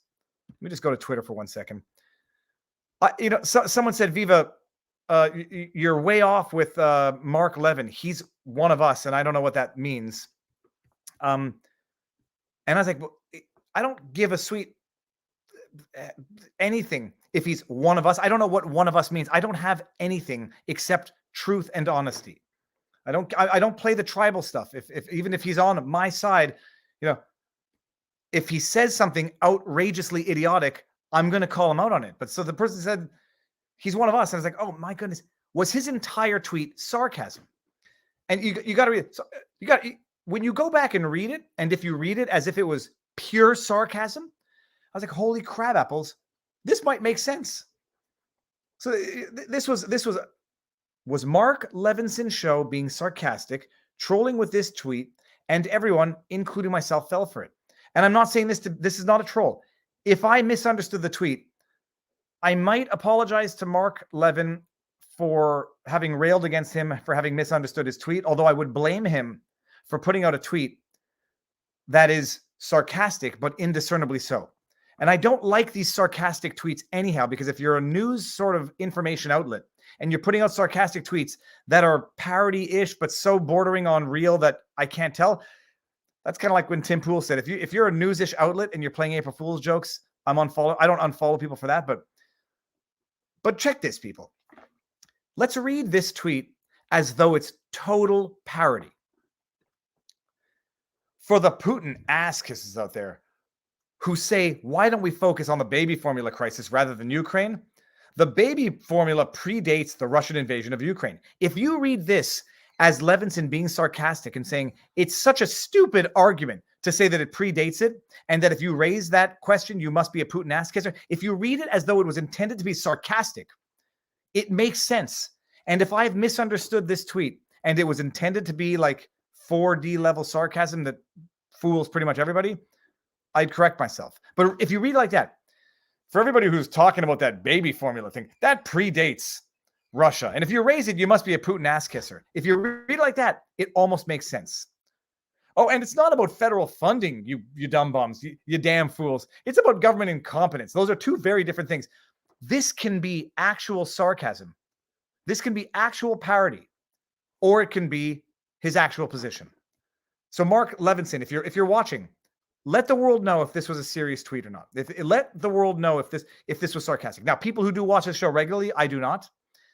Let me just go to Twitter for 1 second. Someone said, Viva, you're way off with Mark Levin. He's one of us, and I don't know what that means. And I was like, well, I don't give a sweet anything if he's one of us. I don't know what one of us means. I don't have anything except truth and honesty. I don't play the tribal stuff. Even if he's on my side, if he says something outrageously idiotic, I'm going to call him out on it. But so the person said he's one of us, and I was like, oh my goodness, was his entire tweet sarcasm? And you got to read it. So when you go back and read it, and if you read it as if it was pure sarcasm, I was like, holy crab apples, this might make sense. So this was Mark Levinson's show being sarcastic, trolling with this tweet, and everyone, including myself, fell for it. And I'm not saying this is not a troll. If I misunderstood the tweet, I might apologize to Mark Levin for having railed against him for having misunderstood his tweet, although I would blame him for putting out a tweet that is sarcastic, but indiscernibly so. And I don't like these sarcastic tweets anyhow, because if you're a news sort of information outlet and you're putting out sarcastic tweets that are parody-ish, but so bordering on real that I can't tell, that's kind of like when Tim Pool said, if you're a news-ish outlet and you're playing April Fool's jokes, I don't unfollow people for that, but check this, people. Let's read this tweet as though it's total parody. For the Putin ass kisses out there who say, why don't we focus on the baby formula crisis rather than Ukraine? The baby formula predates the Russian invasion of Ukraine. If you read this as Levinson being sarcastic and saying it's such a stupid argument to say that it predates it, and that if you raise that question, you must be a Putin ass kisser. If you read it as though it was intended to be sarcastic, it makes sense. And if I've misunderstood this tweet and it was intended to be like 4D level sarcasm that fools pretty much everybody, I'd correct myself. But if you read like that, for everybody who's talking about that baby formula thing, that predates Russia. And if you raise it, you must be a Putin ass kisser. If you read it like that, it almost makes sense. Oh, and it's not about federal funding, you dumb bums, you damn fools. It's about government incompetence. Those are two very different things. This can be actual sarcasm. This can be actual parody, or it can be his actual position. So Mark Levinson, if you're watching, let the world know if this was a serious tweet or not. Let the world know if this was sarcastic. Now, people who do watch this show regularly, I do not,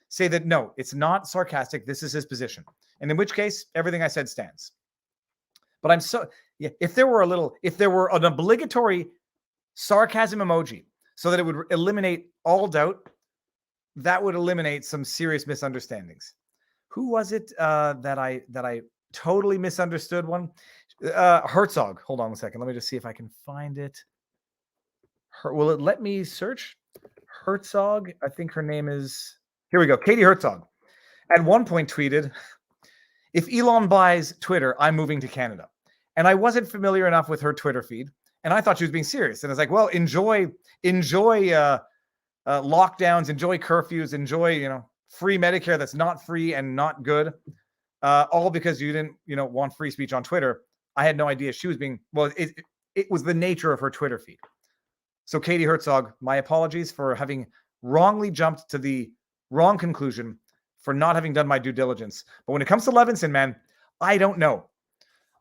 say that no, it's not sarcastic. This is his position. And in which case, everything I said stands. But if there were an obligatory sarcasm emoji so that it would eliminate all doubt, that would eliminate some serious misunderstandings. Who was it that I totally misunderstood one? Herzog. Hold on a second. Let me just see if I can find it. Will it let me search? Herzog. I think her name is... Here we go. Katie Herzog. At one point tweeted, if Elon buys Twitter, I'm moving to Canada. And I wasn't familiar enough with her Twitter feed. And I thought she was being serious. And I was like, well, enjoy lockdowns, enjoy curfews, enjoy, free Medicare that's not free and not good. All because you didn't, want free speech on Twitter. I had no idea she was being, well, it was the nature of her Twitter feed. So Katie Herzog, my apologies for having wrongly jumped to the wrong conclusion, for not having done my due diligence. But when it comes to Levinson, man, I don't know.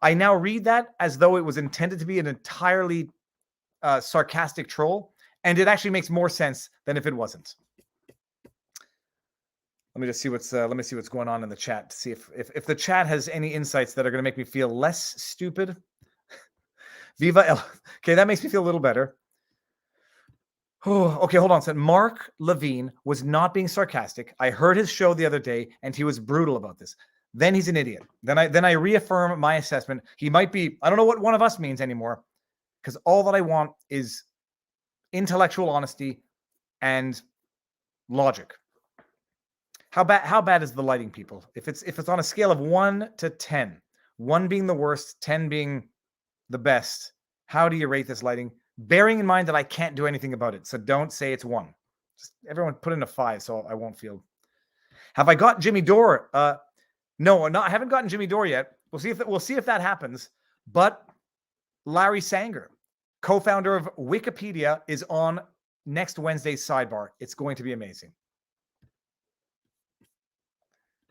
I now read that as though it was intended to be an entirely sarcastic troll, and it actually makes more sense than if it wasn't. Let me just see what's going on in the chat to see if the chat has any insights that are going to make me feel less stupid. Okay, that makes me feel a little better. Oh, okay, hold on a second. Mark Levine was not being sarcastic. I heard his show the other day, and he was brutal about this. Then he's an idiot. Then I reaffirm my assessment. He might be, I don't know what one of us means anymore, because all that I want is intellectual honesty and logic. How bad is the lighting, people? If it's on a scale of 1 to 10, 1 being the worst, 10 being the best, how do you rate this lighting? Bearing in mind that I can't do anything about it, so don't say it's 1. Just everyone put in a 5, so I won't feel. Have I got Jimmy Dore? No, I haven't gotten Jimmy Dore yet. We'll see if that happens. But Larry Sanger, co-founder of Wikipedia, is on next Wednesday's sidebar. It's going to be amazing.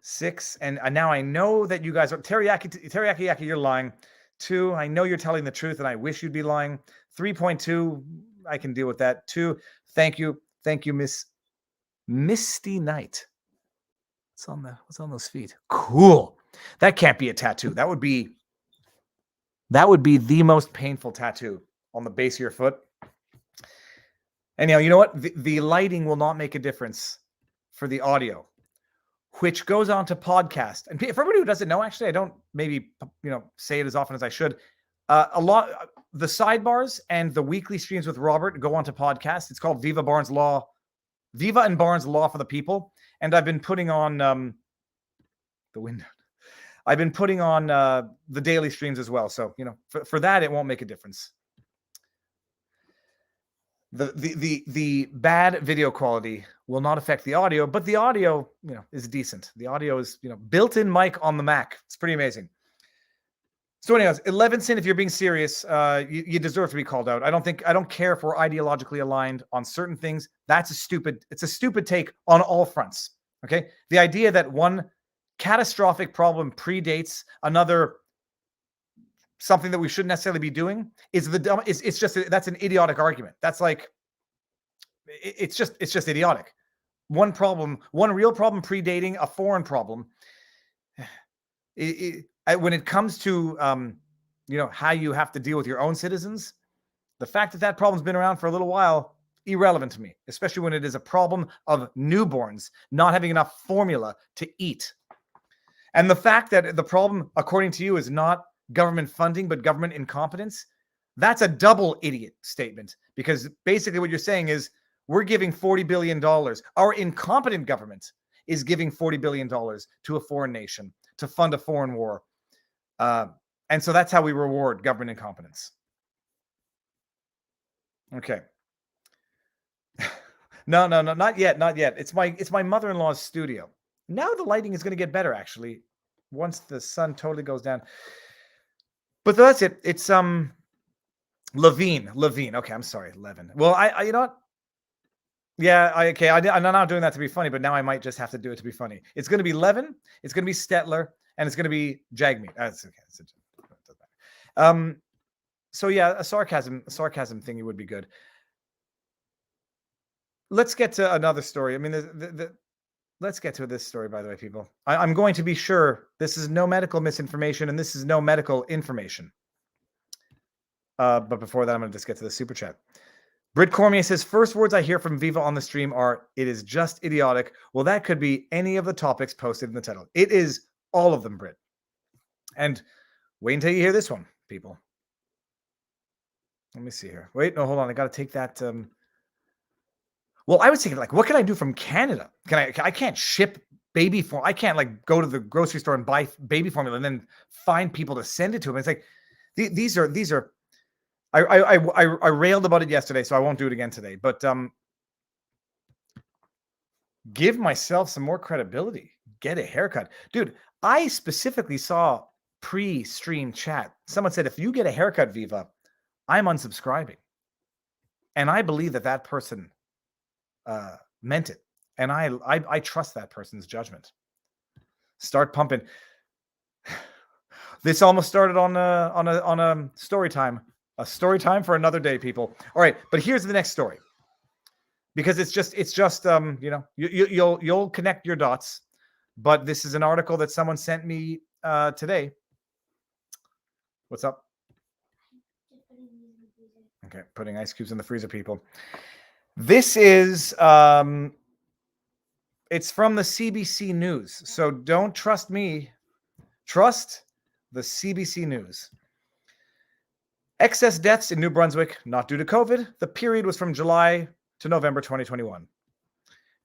6, and now I know that you guys are teriyaki, you're lying. 2, I know you're telling the truth, and I wish you'd be lying. 3.2, I can deal with that. 2, thank you, Miss Misty Knight. What's on those feet? Cool. That can't be a tattoo. That would be the most painful tattoo on the base of your foot. Anyhow, you know what? The lighting will not make a difference for the audio, which goes on to podcast. And for everybody who doesn't know, actually, I don't maybe say it as often as I should. The sidebars and the weekly streams with Robert go on to podcast. It's called Viva and Barnes Law for the People. And I've been putting on the window. I've been putting on the daily streams as well. So, for that, it won't make a difference. The bad video quality will not affect the audio, but the audio, is decent. The audio is, built-in mic on the Mac. It's pretty amazing. So anyways, Levinson, if you're being serious, you deserve to be called out. I don't care if we're ideologically aligned on certain things. It's a stupid take on all fronts. Okay. The idea that one catastrophic problem predates another, something that we shouldn't necessarily be doing, that's an idiotic argument. That's like, it's just idiotic. One real problem predating a foreign problem. When it comes to, how you have to deal with your own citizens, the fact that problem's been around for a little while, irrelevant to me, especially when it is a problem of newborns not having enough formula to eat. And the fact that the problem, according to you, is not government funding, but government incompetence, that's a double idiot statement, because basically what you're saying is we're giving $40 billion. Our incompetent government is giving $40 billion to a foreign nation to fund a foreign war. And so that's how we reward government incompetence. Okay. No, not yet, not yet. It's my mother-in-law's studio. Now the lighting is going to get better, actually, once the sun totally goes down. But that's it. It's Levine. Okay, I'm sorry, Levin. Well, I you know what? Yeah, I'm not doing that to be funny, but now I might just have to do it to be funny. It's going to be Levin, it's going to be Stetler, and it's going to be Jagmeet. That's okay. So yeah, a sarcasm thingy would be good. Let's get to another story. I mean, let's get to this story, by the way, people. I'm going to be sure this is no medical misinformation and this is no medical information. But before that, I'm going to just get to the super chat. Britt Cormier says, first words I hear from Viva on the stream are, it is just idiotic. Well, that could be any of the topics posted in the title. It is all of them, Britt. And wait until you hear this one, people. Let me see here. Wait, no, hold on. I got to take that. Well, I was thinking, like, what can I do from Canada? I can't ship baby formula. I can't, like, go to the grocery store and buy baby formula and then find people to send it to them. It's like, these are, I railed about it yesterday, so I won't do it again today. But give myself some more credibility. Get a haircut. Dude, I specifically saw pre-stream chat. Someone said, if you get a haircut, Viva, I'm unsubscribing. And I believe that person meant it. And I trust that person's judgment. Start pumping. This almost started on a story time. A story time for another day, people. All right, but here's the next story. Because it's just you know, you'll connect your dots. But this is an article that someone sent me today. What's up? Okay, putting ice cubes in the freezer, people. This is it's from the CBC News. So don't trust me. Trust the CBC News. Excess deaths in New Brunswick, not due to COVID. The period was from July to November 2021.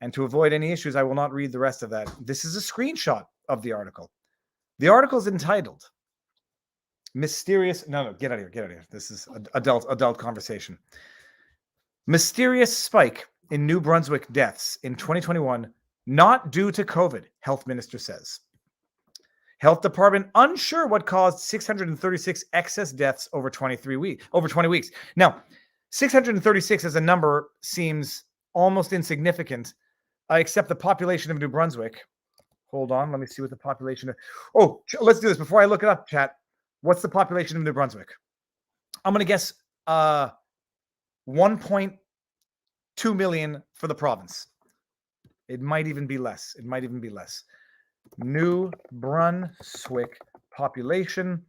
And to avoid any issues, I will not read the rest of that. This is a screenshot of the article. The article is entitled Mysterious... No, get out of here. This is adult conversation. Mysterious spike in New Brunswick deaths in 2021, not due to COVID, Health Minister says. Health Department unsure what caused 636 excess deaths over 20 weeks. Now, 636 as a number seems almost insignificant, except the population of New Brunswick. Hold on, let me see what the population of... Oh, let's do this before I look it up, chat. What's the population of New Brunswick? I'm going to guess 1.2 million for the province. It might even be less. New Brunswick population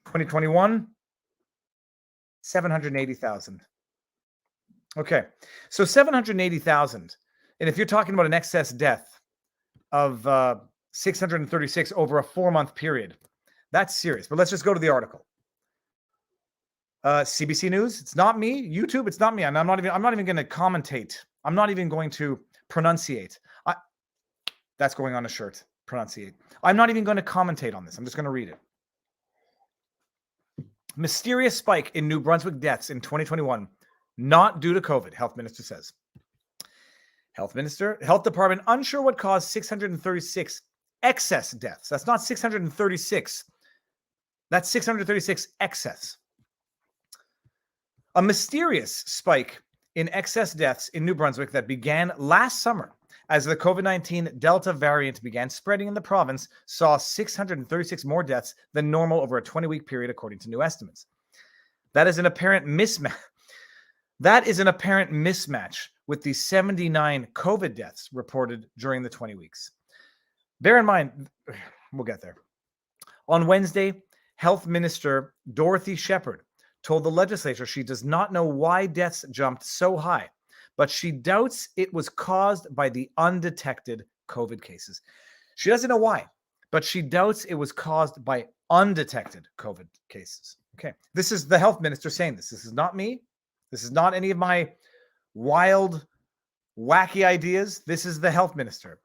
2021 780,000. Okay, so 780,000, and if you're talking about an excess death of 636 over a 4-month period, that's serious. But let's just go to the article. CBC News, it's not me. YouTube, it's not me. And I'm not even going to commentate. I'm not even going to pronunciate. That's going on a shirt. Pronunciate. I'm not even going to commentate on this. I'm just going to read it. Mysterious spike in New Brunswick deaths in 2021, not due to COVID, Health Minister says. Health Department unsure what caused 636 excess deaths. That's not 636. That's 636 excess. A mysterious spike in excess deaths in New Brunswick that began last summer as the COVID-19 Delta variant began spreading in the province saw 636 more deaths than normal over a 20-week period, according to new estimates. That is an apparent mismatch. With the 79 COVID deaths reported during the 20 weeks. Bear in mind, we'll get there. On Wednesday, Health Minister Dorothy Shepherd told the legislature she does not know why deaths jumped so high, but she doubts it was caused by the undetected COVID cases. She doesn't know why, but she doubts it was caused by undetected COVID cases. Okay, this is the health minister saying this. This is not me. This is not any of my wild, wacky ideas. This is the health minister.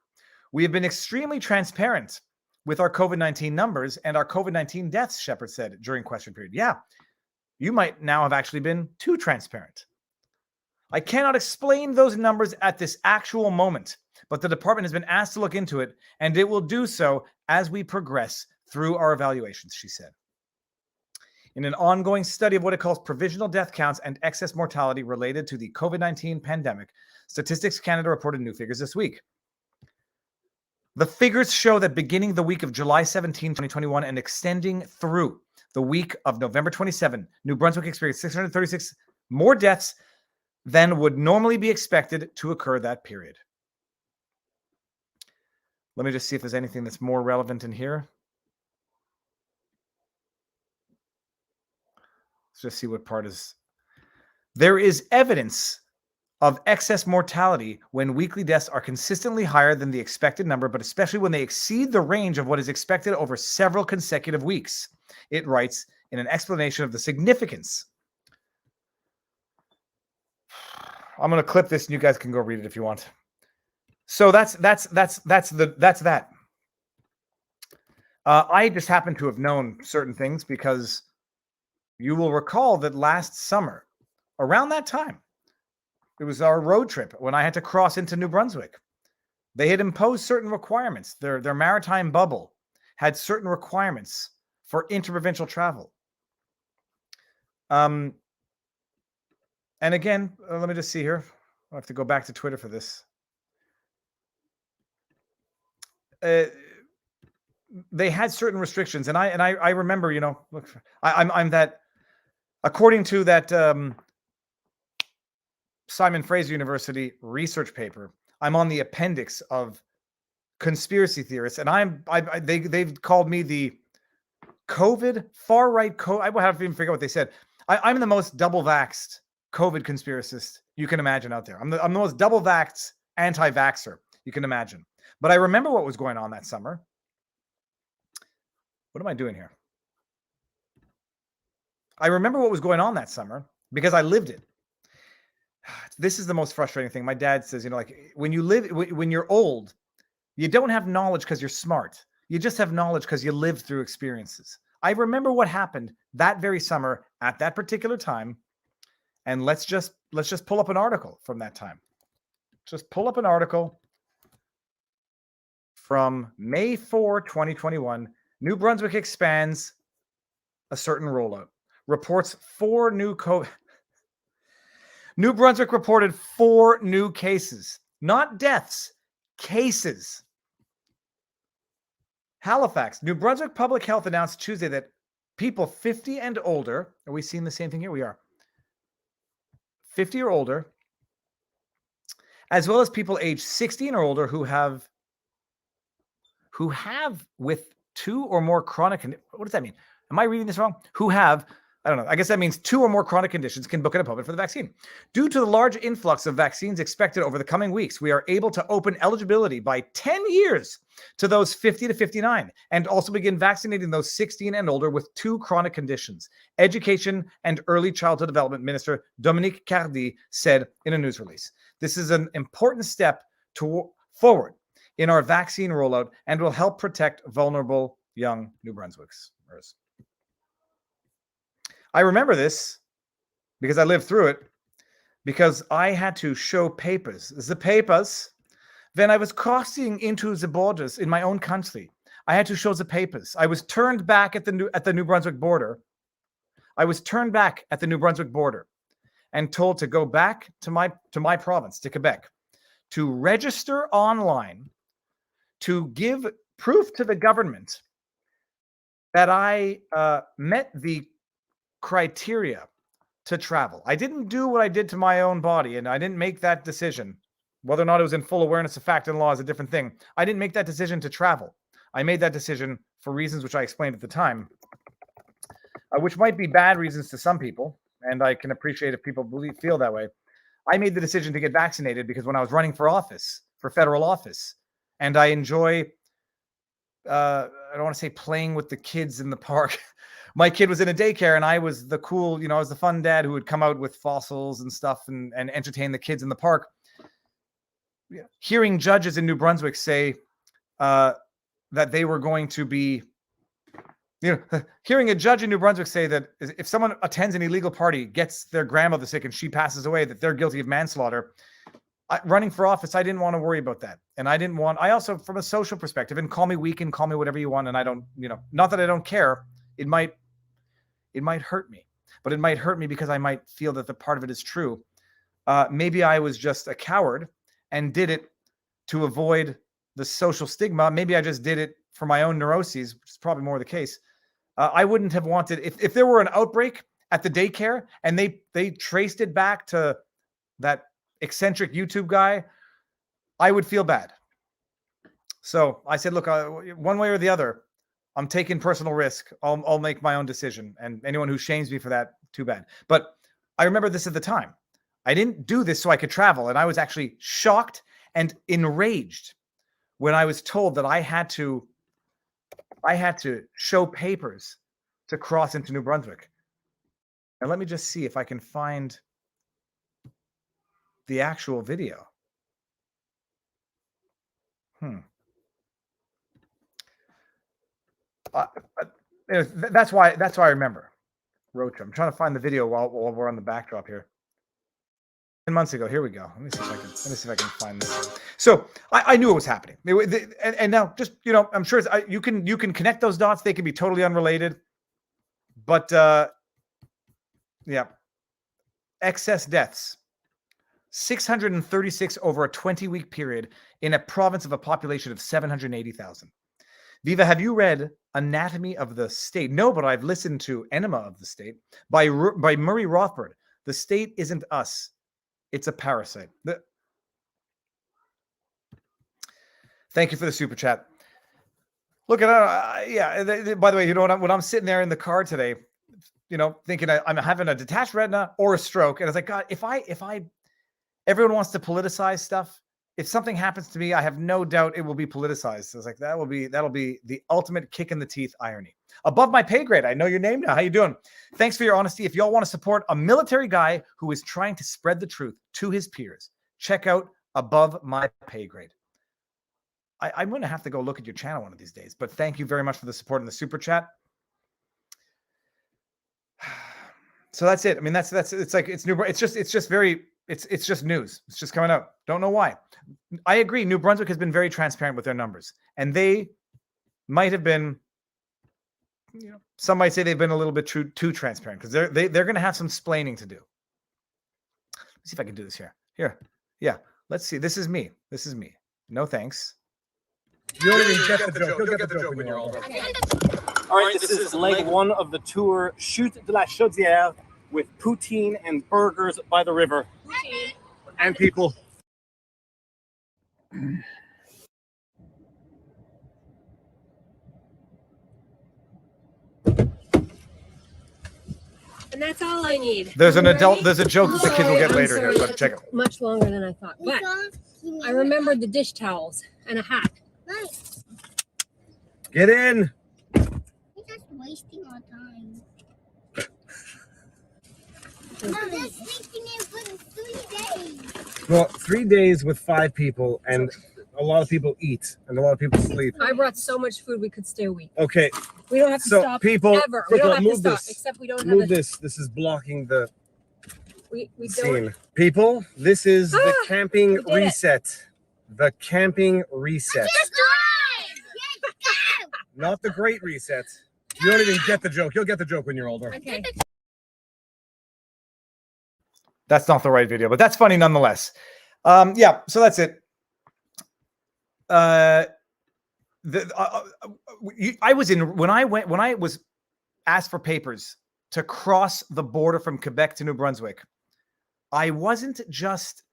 We have been extremely transparent with our COVID-19 numbers and our COVID-19 deaths, Shepherd said during question period. Yeah, you might now have actually been too transparent. I cannot explain those numbers at this actual moment, but the department has been asked to look into it, and it will do so as we progress through our evaluations, she said. In an ongoing study of what it calls provisional death counts and excess mortality related to the COVID-19 pandemic, Statistics Canada reported new figures this week. The figures show that beginning the week of July 17, 2021, and extending through the week of November 27, New Brunswick experienced 636 more deaths than would normally be expected to occur that period. Let me just see if there's anything that's more relevant in here. Let's just see what part is. There is evidence of excess mortality when weekly deaths are consistently higher than the expected number, but especially when they exceed the range of what is expected over several consecutive weeks. It writes in an explanation of the significance. I'm going to clip this and you guys can go read it if you want. So that's that. I just happen to have known certain things because you will recall that last summer, around that time, it was our road trip when I had to cross into New Brunswick. They had imposed certain requirements. Their maritime bubble had certain requirements for interprovincial travel. And again, let me just see here. I have to go back to Twitter for this. They had certain restrictions, and I remember, look, I'm that. According to that Simon Fraser University research paper, I'm on the appendix of conspiracy theorists, and they've called me the COVID far right. I will have to even figure out what they said. I'm the most double vaxxed COVID conspiracist you can imagine out there. I'm the most double vaxxed anti-vaxxer you can imagine. But I remember what was going on that summer. What am I doing here? I remember what was going on that summer because I lived it. This is the most frustrating thing. My dad says, when you're old, you don't have knowledge because you're smart. You just have knowledge because you lived through experiences. I remember what happened that very summer at that particular time. And let's just pull up an article from that time. Just pull up an article from May 4, 2021. New Brunswick expands a certain rollout. Reports 4 new COVID. New Brunswick reported 4 new cases, not deaths, cases. Halifax, New Brunswick Public Health announced Tuesday that people 50 and older, are we seeing the same thing here? We are. 50 or older, as well as people aged 16 or older who have with 2 or more chronic, what does that mean? Am I reading this wrong? Who have, I don't know. I guess that means 2 or more chronic conditions can book an appointment for the vaccine. Due to the large influx of vaccines expected over the coming weeks, we are able to open eligibility by 10 years to those 50 to 59 and also begin vaccinating those 16 and older with 2 chronic conditions. Education and Early Childhood Development Minister Dominique Cardy said in a news release. This is an important step forward in our vaccine rollout and will help protect vulnerable young New Brunswickers. I remember this because I lived through it, because I had to show papers. The papers, when I was crossing into the borders in my own country, I had to show the papers. I was turned back at the New Brunswick border. I was turned back at the New Brunswick border and told to go back to my province, to Quebec, to register online, to give proof to the government that I met the criteria to travel. I didn't do what I did to my own body, and I didn't make that decision. Whether or not it was in full awareness of fact and law is a different thing. I didn't make that decision to travel. I made that decision for reasons which I explained at the time, which might be bad reasons to some people, and I can appreciate if people feel that way. I made the decision to get vaccinated because when I was running for office, for federal office, and I enjoy, I don't want to say playing with the kids in the park. My kid was in a daycare and I was the cool, I was the fun dad who would come out with fossils and stuff and entertain the kids in the park. Hearing judges in New Brunswick say that they were going to be Hearing a judge in New Brunswick say that if someone attends an illegal party, gets their grandmother sick, and she passes away, that they're guilty of manslaughter. Running for office, I didn't want to worry about that. And I also, from a social perspective, and call me weak and call me whatever you want. And I don't, not that I don't care. It might hurt me, but it might hurt me because I might feel that the part of it is true. Maybe I was just a coward and did it to avoid the social stigma. Maybe I just did it for my own neuroses, which is probably more the case. I wouldn't have wanted, if there were an outbreak at the daycare and they traced it back to that eccentric YouTube guy, I would feel bad. So I said, look, one way or the other, I'm taking personal risk. I'll make my own decision. And anyone who shames me for that, too bad. But I remember this at the time. I didn't do this so I could travel. And I was actually shocked and enraged when I was told that I had to show papers to cross into New Brunswick. And let me just see if I can find the actual video. That's why I remember. Roach. I'm trying to find the video while we're on the backdrop here. 10 months ago. Here we go. Let me see if I can find this. So I knew it was happening. And now, just I'm sure you can connect those dots. They can be totally unrelated. But yeah, excess deaths. 636 over a 20-week period in a province of a population of 780,000. Viva, have you read Anatomy of the State? No, but I've listened to Enema of the State by Murray Rothbard. The state isn't us. It's a parasite. Thank you for the super chat. Look at yeah. By the way, when I'm sitting there in the car today, thinking I'm having a detached retina or a stroke, and I was like, God, if I everyone wants to politicize stuff. If something happens to me, I have no doubt it will be politicized. So I was like, that'll be the ultimate kick in the teeth irony. Above my pay grade. I know your name now. How you doing? Thanks for your honesty. If y'all want to support a military guy who is trying to spread the truth to his peers, check out Above My Pay Grade. I'm going to have to go look at your channel one of these days, but thank you very much for the support in the super chat. So that's it. I mean, it's like, it's new. It's just news. It's just coming out. Don't know why. I agree. New Brunswick has been very transparent with their numbers, and they might have been, some might say they've been a little bit too transparent because they're going to have some splaining to do. Let's see if I can do this here. Yeah. Let's see. This is me. No thanks. You don't even get the joke. You'll get the joke when you're older. All right, this is leg one of the tour Chute de la Chaudière with poutine and burgers by the river. Poutine. And people. And that's all I need. There's a joke that the kids will get later here, but check it. Much longer than I thought. But I remembered the dish towels and a hat. Nice. Get in. You're just wasting our time. No, they're sleeping in for 3 days. Well, 3 days with 5 people, and a lot of people eat, and a lot of people sleep. I brought so much food we could stay a week. Okay. We don't have to stop people, ever. We don't have to stop, this. except we don't move have this. This is blocking the we scene. don't. People, this is the camping we did reset. The camping reset. Just drive! Yes, go! Not the great reset. You don't even get the joke. You'll get the joke when you're older. Okay. That's not the right video, but that's funny nonetheless. Yeah, so that's it. I was asked for papers to cross the border from Quebec to New Brunswick. I wasn't just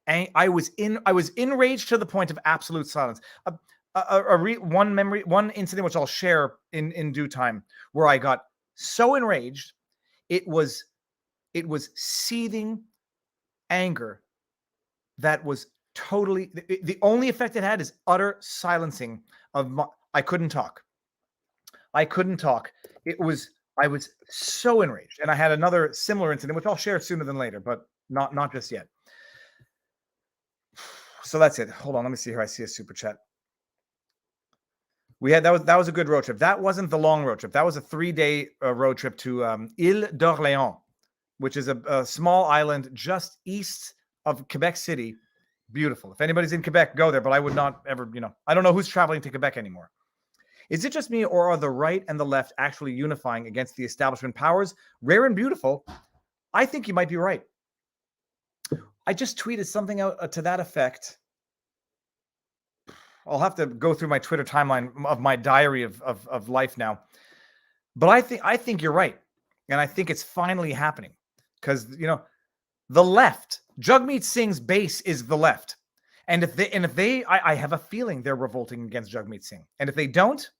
I was enraged to the point of absolute silence. One incident which I'll share in due time, where I got so enraged, it was seething anger that was totally the only effect it had is utter silencing of I couldn't talk. I was so enraged, and I had another similar incident which I'll share sooner than later, but not just yet. So that's it. Hold on, let me see here. I see a super chat. That was a good road trip. That wasn't the long road trip. That was a 3-day road trip to Île d'Orléans, which is a small island just east of Quebec City. Beautiful. If anybody's in Quebec, go there. But I would not ever, I don't know who's traveling to Quebec anymore. Is it just me, or are the right and the left actually unifying against the establishment powers? Rare and beautiful. I think you might be right. I just tweeted something out to that effect. I'll have to go through my Twitter timeline of my diary of life now. But I think you're right. And I think it's finally happening. Because, the left, Jagmeet Singh's base is the left. And if they I have a feeling they're revolting against Jagmeet Singh. And if they don't,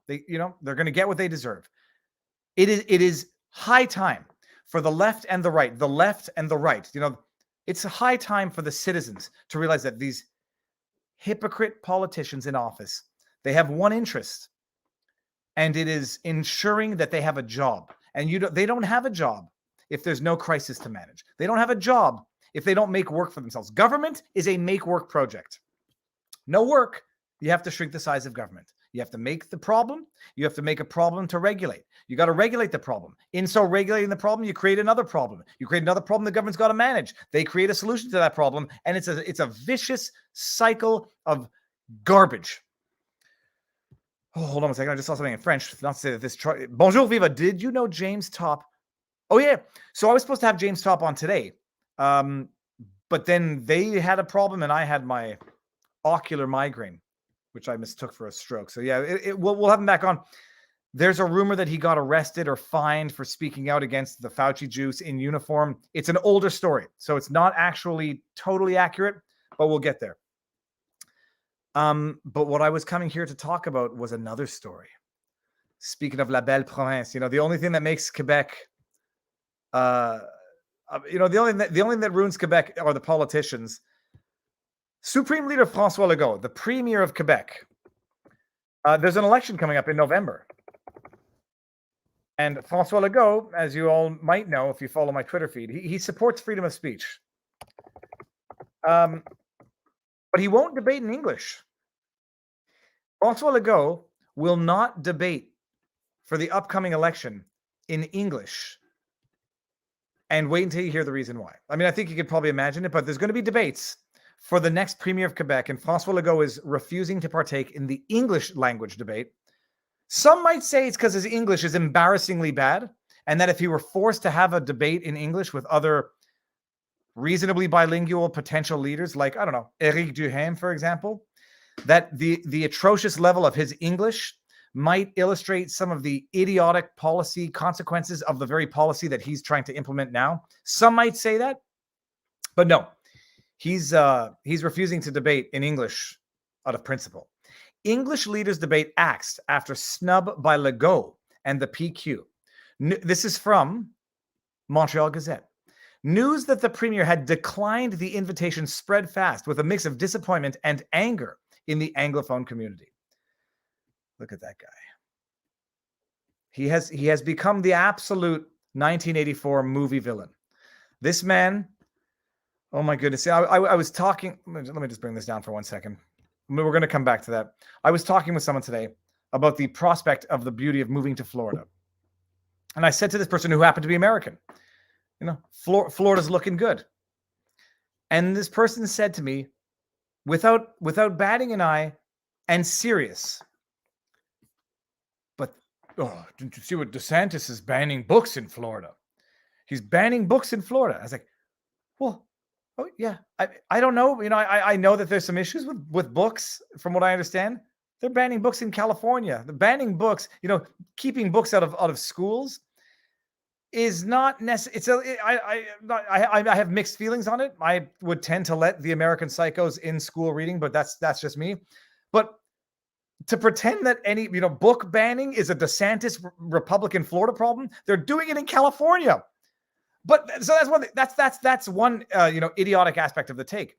they're going to get what they deserve. It is high time for the left and the right. The left and the right. It's a high time for the citizens to realize that these hypocrite politicians in office, they have one interest, and it is ensuring that they have a job. And they don't have a job if there's no crisis to manage. They don't have a job if they don't make work for themselves. Government is a make work project. No work, you have to shrink the size of government. You have to make the problem. You have to make a problem to regulate. You got to regulate the problem. In so regulating the problem, you create another problem. You create another problem the government's got to manage. They create a solution to that problem, and it's a vicious cycle of garbage. Oh, hold on a second. I just saw something in French. Not to say that this... Bonjour, Viva. Did you know James Top... Oh, yeah. So I was supposed to have James Top on today. But then they had a problem, and I had my ocular migraine, which I mistook for a stroke. So yeah, we'll have him back on. There's a rumor that he got arrested or fined for speaking out against the Fauci juice in uniform. It's an older story, so it's not actually totally accurate, but we'll get there. But what I was coming here to talk about was another story. Speaking of La Belle Province, the only thing that makes Quebec, the only thing that ruins Quebec are the politicians. Supreme Leader François Legault, the Premier of Quebec. There's an election coming up in November. And François Legault, as you all might know if you follow my Twitter feed, he supports freedom of speech. But he won't debate in English. François Legault will not debate for the upcoming election in English. And wait until you hear the reason why. I mean, I think you could probably imagine it, but there's going to be debates for the next Premier of Quebec, and François Legault is refusing to partake in the English language debate. Some might say it's because his English is embarrassingly bad, and that if he were forced to have a debate in English with other reasonably bilingual potential leaders, like, I don't know, Éric Duhaime, for example, that the atrocious level of his English might illustrate some of the idiotic policy consequences of the very policy that he's trying to implement now. Some might say that, but no. He's refusing to debate in English out of principle. English leaders debate axed after snub by Legault and the PQ. This is from Montreal Gazette. News that the Premier had declined the invitation spread fast with a mix of disappointment and anger in the Anglophone community. Look at that guy. He has become the absolute 1984 movie villain. This man... Oh my goodness. I was talking, let me just bring this down for 1 second. We're going to come back to that. I was talking with someone today about the prospect of the beauty of moving to Florida. And I said to this person who happened to be American, Florida's looking good. And this person said to me, without batting an eye and serious, but, didn't you see what DeSantis is banning books in Florida? He's banning books in Florida. I was like, well, oh, yeah. I don't know. I know that there's some issues with books, from what I understand. They're banning books in California. They're banning books. Keeping books out of schools is not necessary. I have mixed feelings on it. I would tend to let the American psychos in school reading, but that's just me. But to pretend that any book banning is a DeSantis Republican Florida problem, they're doing it in California. But so that's one thing. That's one idiotic aspect of the take.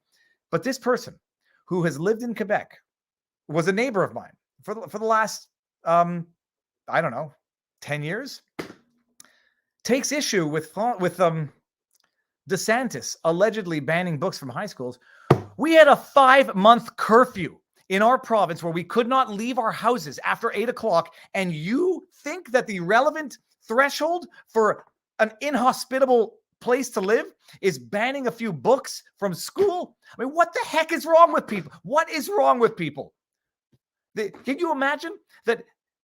But this person who has lived in Quebec was a neighbor of mine for the last 10 years. Takes issue with DeSantis allegedly banning books from high schools. We had a 5-month curfew in our province where we could not leave our houses after 8 o'clock, and you think that the relevant threshold for an inhospitable place to live is banning a few books from school? I mean, what the heck is wrong with people? What is wrong with people? Can you imagine that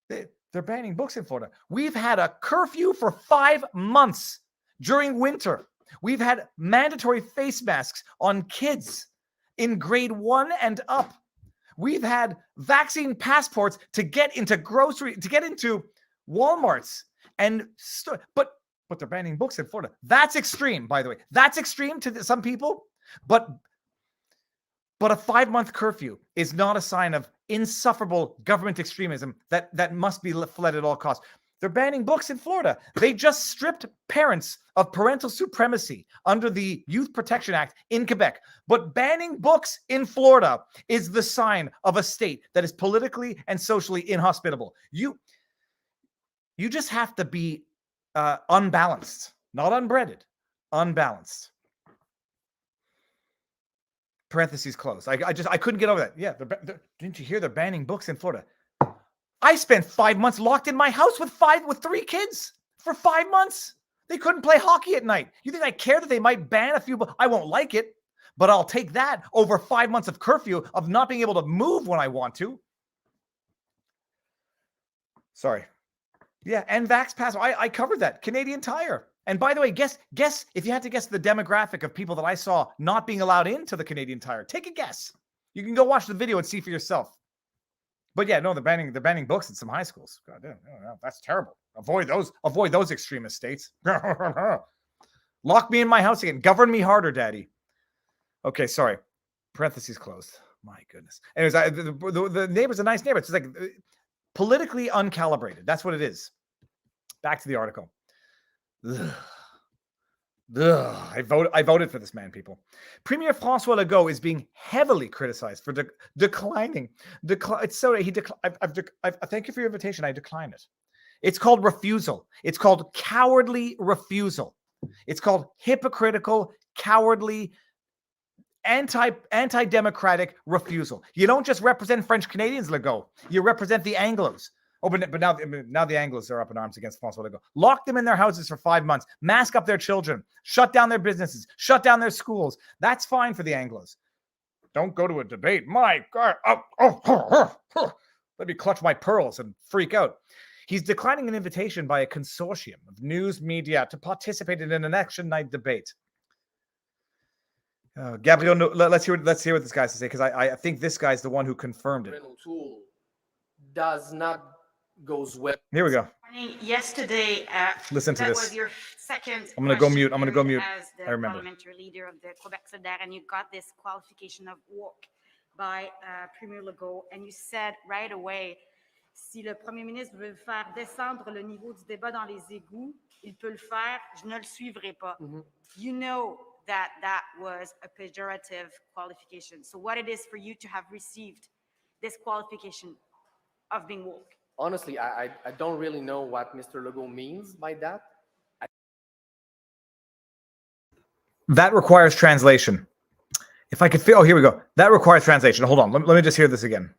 they're banning books in Florida? We've had a curfew for 5 months during winter. We've had mandatory face masks on kids in grade 1 and up. We've had vaccine passports to get into Walmarts and but they're banning books in Florida. That's extreme, by the way. That's extreme to some people, but a 5-month curfew is not a sign of insufferable government extremism that must be fled at all costs. They're banning books in Florida. They just stripped parents of parental supremacy under the Youth Protection Act in Quebec. But banning books in Florida is the sign of a state that is politically and socially inhospitable. You just have to be unbalanced, not unbreaded, unbalanced. Parentheses closed. I couldn't get over that. Yeah, didn't you hear they're banning books in Florida? I spent 5 months locked in my house with 3 kids for 5 months. They couldn't play hockey at night. You think I care that they might ban a few books? I won't like it, but I'll take that over 5 months of curfew of not being able to move when I want to. Sorry. Yeah, and Vax Pass. I covered that. Canadian Tire. And by the way, guess if you had to guess the demographic of people that I saw not being allowed into the Canadian Tire. Take a guess. You can go watch the video and see for yourself. But yeah, no, they're banning books in some high schools. God damn, that's terrible. Avoid those extremist states. Lock me in my house again. Govern me harder, Daddy. Okay, sorry. Parentheses closed. My goodness. Anyways, the neighbor's a nice neighbor. It's like politically uncalibrated. That's what it is. Back to the article. Ugh. I voted for this man, people. Premier François Legault is being heavily criticized for declining. It's so he thank you for your invitation. I decline it. It's called refusal. It's called cowardly refusal. It's called hypocritical, cowardly, anti-democratic refusal. You don't just represent French Canadians, Legault. You represent the Anglos. Oh, but now the Anglos are up in arms against François Legault. Lock them in their houses for 5 months. Mask up their children. Shut down their businesses. Shut down their schools. That's fine for the Anglos. Don't go to a debate. My God. Let me clutch my pearls and freak out. He's declining an invitation by a consortium of news media to participate in an election night debate. Gabriel, let's hear what this guy has to say, because I think this guy's the one who confirmed it. Tool does not goes well. Here we go. Yesterday, listen to that this. Was your second. I'm going to go mute. As the I remember. Parliamentary leader of the Quebec Solidaire, and you got this qualification of woke by Premier Legault, and you said right away, si le Premier ministre veut faire descendre le niveau du débat dans les égouts, il peut le faire. Je ne le suivrai pas. You know that was a pejorative qualification. So what it is for you to have received this qualification of being woke? Honestly, I don't really know what Mr. Legault means by that. That requires translation. If I could feel, here we go. That requires translation. Hold on. Let me just hear this again.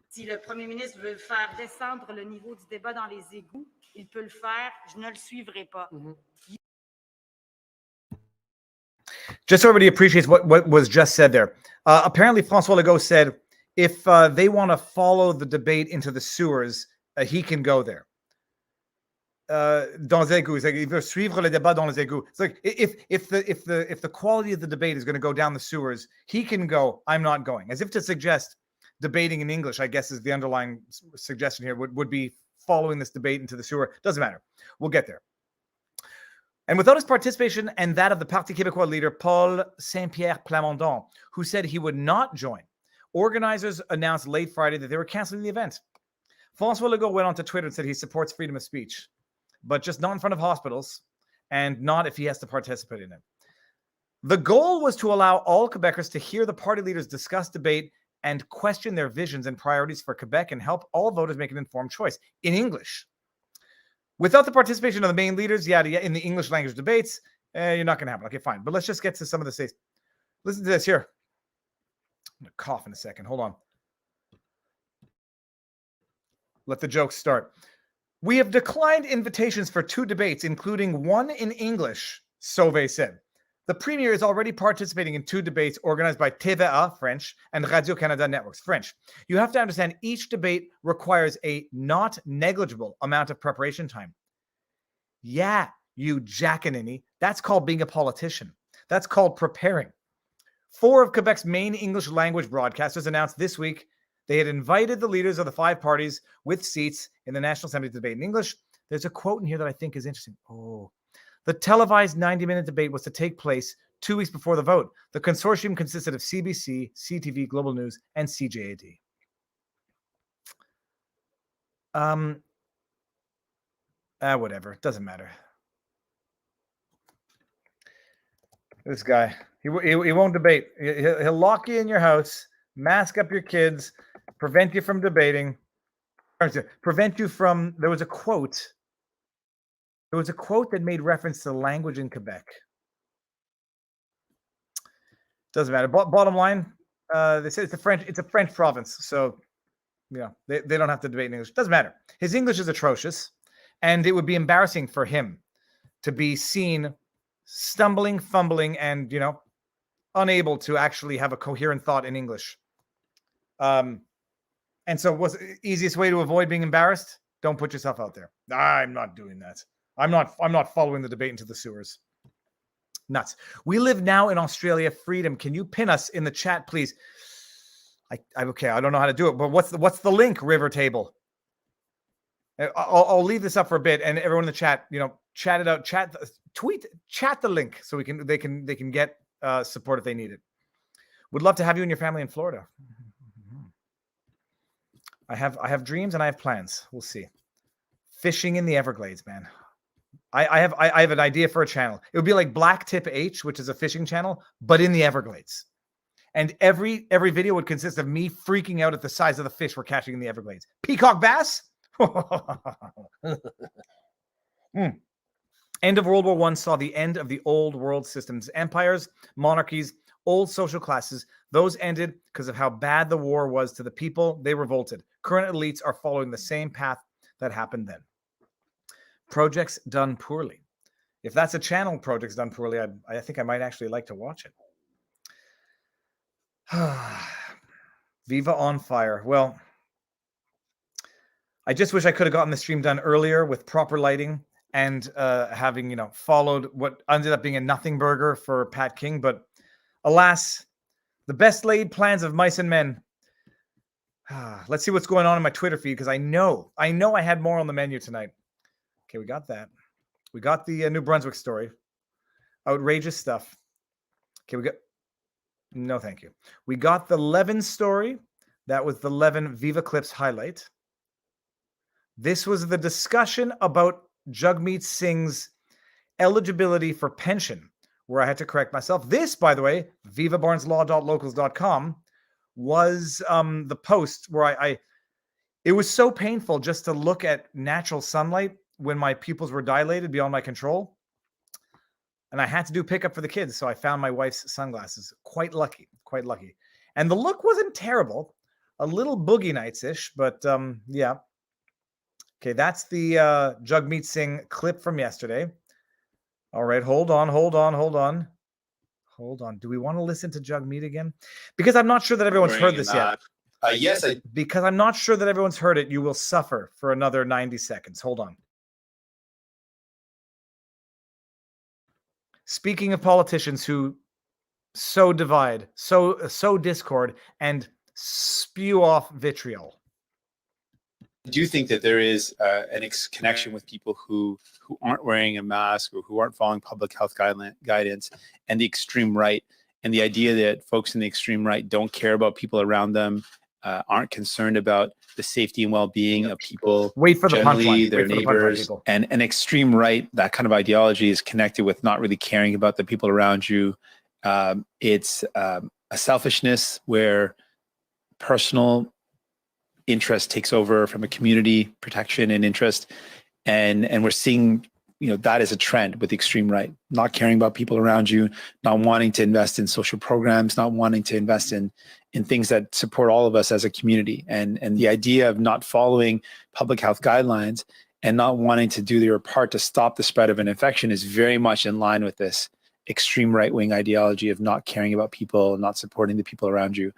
Si le Premier ministre veut faire descendre le niveau du débat dans les égouts, il peut le faire. Je ne le suivrai pas. Just so everybody appreciates what was just said there. Apparently, François Legault said if they want to follow the debate into the sewers, he can go there. Dans les égouts, il veut suivre le débat dans les égouts. It's like if the quality of the debate is going to go down the sewers, he can go. I'm not going. As if to suggest debating in English, I guess, is the underlying suggestion here. Would be following this debate into the sewer. Doesn't matter. We'll get there. And without his participation and that of the Parti Québécois leader, Paul Saint-Pierre Plamondon, who said he would not join, organizers announced late Friday that they were canceling the event. François Legault went onto Twitter and said he supports freedom of speech, but just not in front of hospitals and not if he has to participate in it. The goal was to allow all Quebecers to hear the party leaders discuss, debate, and question their visions and priorities for Quebec and help all voters make an informed choice in English. Without the participation of the main leaders, in the English language debates, you're not going to happen. Okay, fine. But let's just get to some of the states. Listen to this here. I'm going to cough in a second. Hold on. Let the jokes start. We have declined invitations for 2 debates, including one in English, Sauvé said. The Premier is already participating in 2 debates organized by TVA, French, and Radio-Canada Networks, French. You have to understand each debate requires a not negligible amount of preparation time. Yeah, you jackanini. That's called being a politician. That's called preparing. 4 of Quebec's main English language broadcasters announced this week they had invited the leaders of the 5 parties with seats in the National Assembly to debate in English. There's a quote in here that I think is interesting. The televised 90-minute debate was to take place 2 weeks before the vote. The consortium consisted of CBC, CTV, Global News, and CJAD. Whatever. Doesn't matter. This guy, he won't debate. He'll lock you in your house, mask up your kids, prevent you from debating, prevent you from. There was a quote that made reference to language in Quebec. Doesn't matter. Bottom line, they say it's a French province, so they don't have to debate in English. Doesn't matter. His English is atrocious, and it would be embarrassing for him to be seen stumbling, fumbling, and unable to actually have a coherent thought in English. And so, what's the easiest way to avoid being embarrassed? Don't put yourself out there. I'm not doing that. I'm not following the debate into the sewers. Nuts. We live now in Australia. Freedom. Can you pin us in the chat, please? Okay. I don't know how to do it, but what's the link? River Table. I'll leave this up for a bit, and everyone in the chat, chat it out. Chat the link so they can get support if they need it. Would love to have you and your family in Florida. I have dreams and I have plans. We'll see. Fishing in the Everglades, man. I have an idea for a channel. It would be like Black Tip H, which is a fishing channel, but in the Everglades. And every video would consist of me freaking out at the size of the fish we're catching in the Everglades. Peacock bass? End of World War I saw the end of the old world systems. Empires, monarchies, old social classes, those ended because of how bad the war was to the people. They revolted. Current elites are following the same path that happened then. Projects done poorly. If that's a channel, projects done poorly, I think I might actually like to watch it. Viva on fire. Well, I just wish I could have gotten the stream done earlier with proper lighting and having, followed what ended up being a nothing burger for Pat King. But alas, the best laid plans of mice and men. Let's see what's going on in my Twitter feed, because I know I had more on the menu tonight. Okay, we got that. We got the New Brunswick story. Outrageous stuff. Okay, no, thank you. We got the Levin story. That was the Levin Viva Clips highlight. This was the discussion about Jagmeet Singh's eligibility for pension, where I had to correct myself. This, by the way, vivabarneslaw.locals.com, was the post where it was so painful just to look at natural sunlight when my pupils were dilated beyond my control. And I had to do pickup for the kids, so I found my wife's sunglasses. Quite lucky. And the look wasn't terrible. A little Boogie Nights-ish, but yeah. Okay, that's the Jagmeet Singh clip from yesterday. All right, hold on. Do we want to listen to Jagmeet again? Because I'm not sure that everyone's heard this yet. Yes. Because I'm not sure that everyone's heard it, you will suffer for another 90 seconds. Hold on. Speaking of politicians who sow divide, sow discord, and spew off vitriol. I do think that there is an connection with people who aren't wearing a mask or who aren't following public health guidance and the extreme right, and the idea that folks in the extreme right don't care about people around them, aren't concerned about the safety and well-being of people. Wait for the punchline. Their neighbors. And an extreme right, that kind of ideology is connected with not really caring about the people around you. It's a selfishness where personal interest takes over from a community protection and interest. And we're seeing that is a trend with the extreme right, not caring about people around you, not wanting to invest in social programs, not wanting to invest in things that support all of us as a community. And the idea of not following public health guidelines and not wanting to do their part to stop the spread of an infection is very much in line with this extreme right-wing ideology of not caring about people, not supporting the people around you.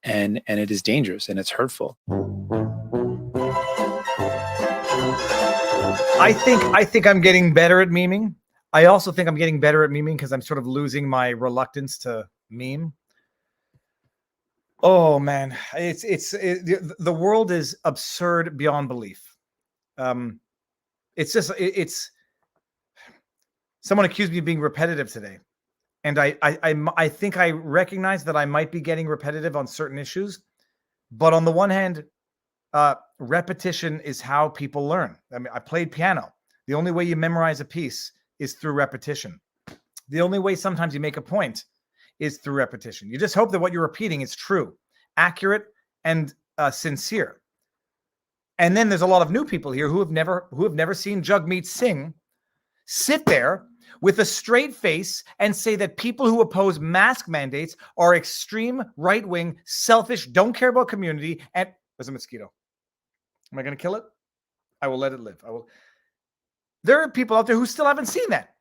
And it is dangerous and it's hurtful. I think I'm getting better at memeing. I also think I'm getting better at memeing because I'm sort of losing my reluctance to meme. Oh man, the world is absurd beyond belief. It's someone accused me of being repetitive today, and I think I recognize that I might be getting repetitive on certain issues, but on the one hand, repetition is how people learn. I mean, I played piano. The only way you memorize a piece is through repetition. The only way sometimes you make a point is through repetition. You just hope that what you're repeating is true, accurate, and sincere. And then there's a lot of new people here who have never seen Jagmeet Singh sit there with a straight face and say that people who oppose mask mandates are extreme, right-wing, selfish, don't care about community, and there's a mosquito. Am I going to kill it? I will let it live. There are people out there who still haven't seen that.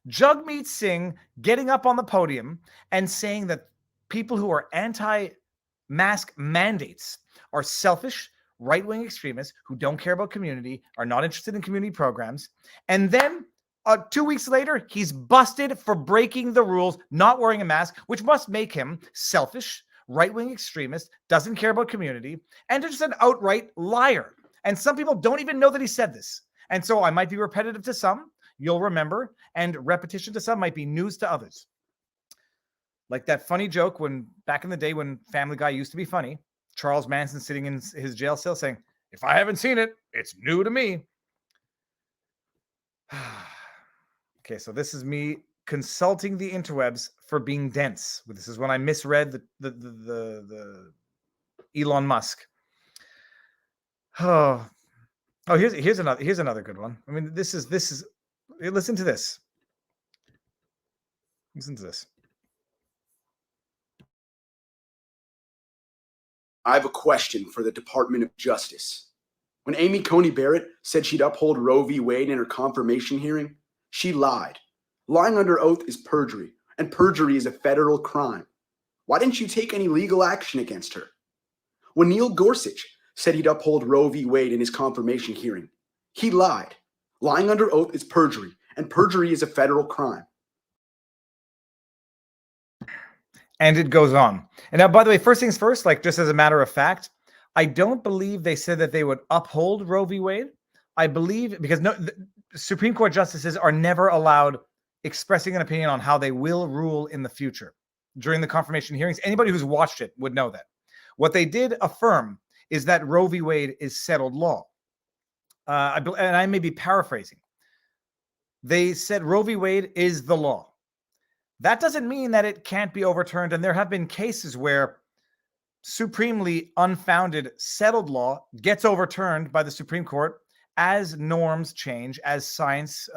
Jagmeet Singh getting up on the podium and saying that people who are anti-mask mandates are selfish, right-wing extremists who don't care about community, are not interested in community programs. And then 2 weeks later, he's busted for breaking the rules, not wearing a mask, which must make him selfish, right-wing extremist, doesn't care about community, and just an outright liar. And some people don't even know that he said this. And so I might be repetitive to some, you'll remember, and repetition to some might be news to others. Like that funny joke when back in the day when Family Guy used to be funny, Charles Manson sitting in his jail cell saying, "If I haven't seen it, it's new to me." Okay, so this is me consulting the interwebs for being dense. This is when I misread the Elon Musk. Oh, here's another good one. I mean, this is listen to this. Listen to this. I have a question for the Department of Justice. When Amy Coney Barrett said she'd uphold Roe v. Wade in her confirmation hearing, she lied. Lying under oath is perjury, and perjury is a federal crime. Why didn't you take any legal action against her? When Neil Gorsuch said he'd uphold Roe v. Wade in his confirmation hearing, he lied. Lying under oath is perjury, and perjury is a federal crime. And it goes on. And now, by the way, first things first, like just as a matter of fact, I don't believe they said that they would uphold Roe v. Wade. I believe because Supreme Court justices are never allowed expressing an opinion on how they will rule in the future. During the confirmation hearings, anybody who's watched it would know that. What they did affirm is that Roe v. Wade is settled law. And I may be paraphrasing. They said Roe v. Wade is the law. That doesn't mean that it can't be overturned. And there have been cases where supremely unfounded settled law gets overturned by the Supreme Court as norms change, as science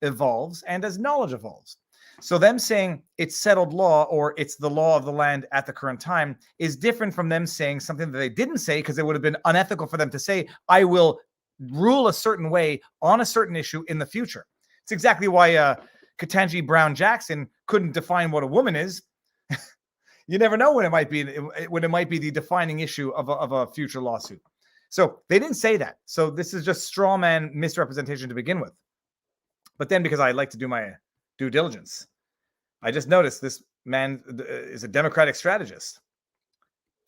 evolves, and as knowledge evolves. So them saying it's settled law or it's the law of the land at the current time is different from them saying something that they didn't say, because it would have been unethical for them to say, I will rule a certain way on a certain issue in the future. It's exactly why Ketanji Brown Jackson couldn't define what a woman is. You never know when it might be the defining issue of a future lawsuit. So they didn't say that. So this is just straw man misrepresentation to begin with. But then, because I like to do my due diligence, I just noticed this man is a Democratic strategist,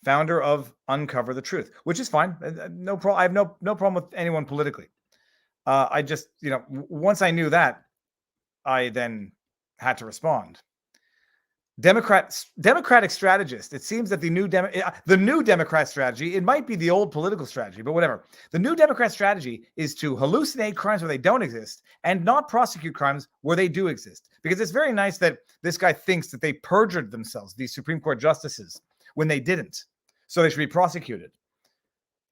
founder of Uncover the Truth, which is fine. No problem. I have no problem with anyone politically. I just, once I knew that, I then had to respond. Democratic strategist. It seems that the new Democrat strategy, it might be the old political strategy, but whatever. The new Democrat strategy is to hallucinate crimes where they don't exist and not prosecute crimes where they do exist. Because it's very nice that this guy thinks that they perjured themselves, these Supreme Court justices, when they didn't. So they should be prosecuted.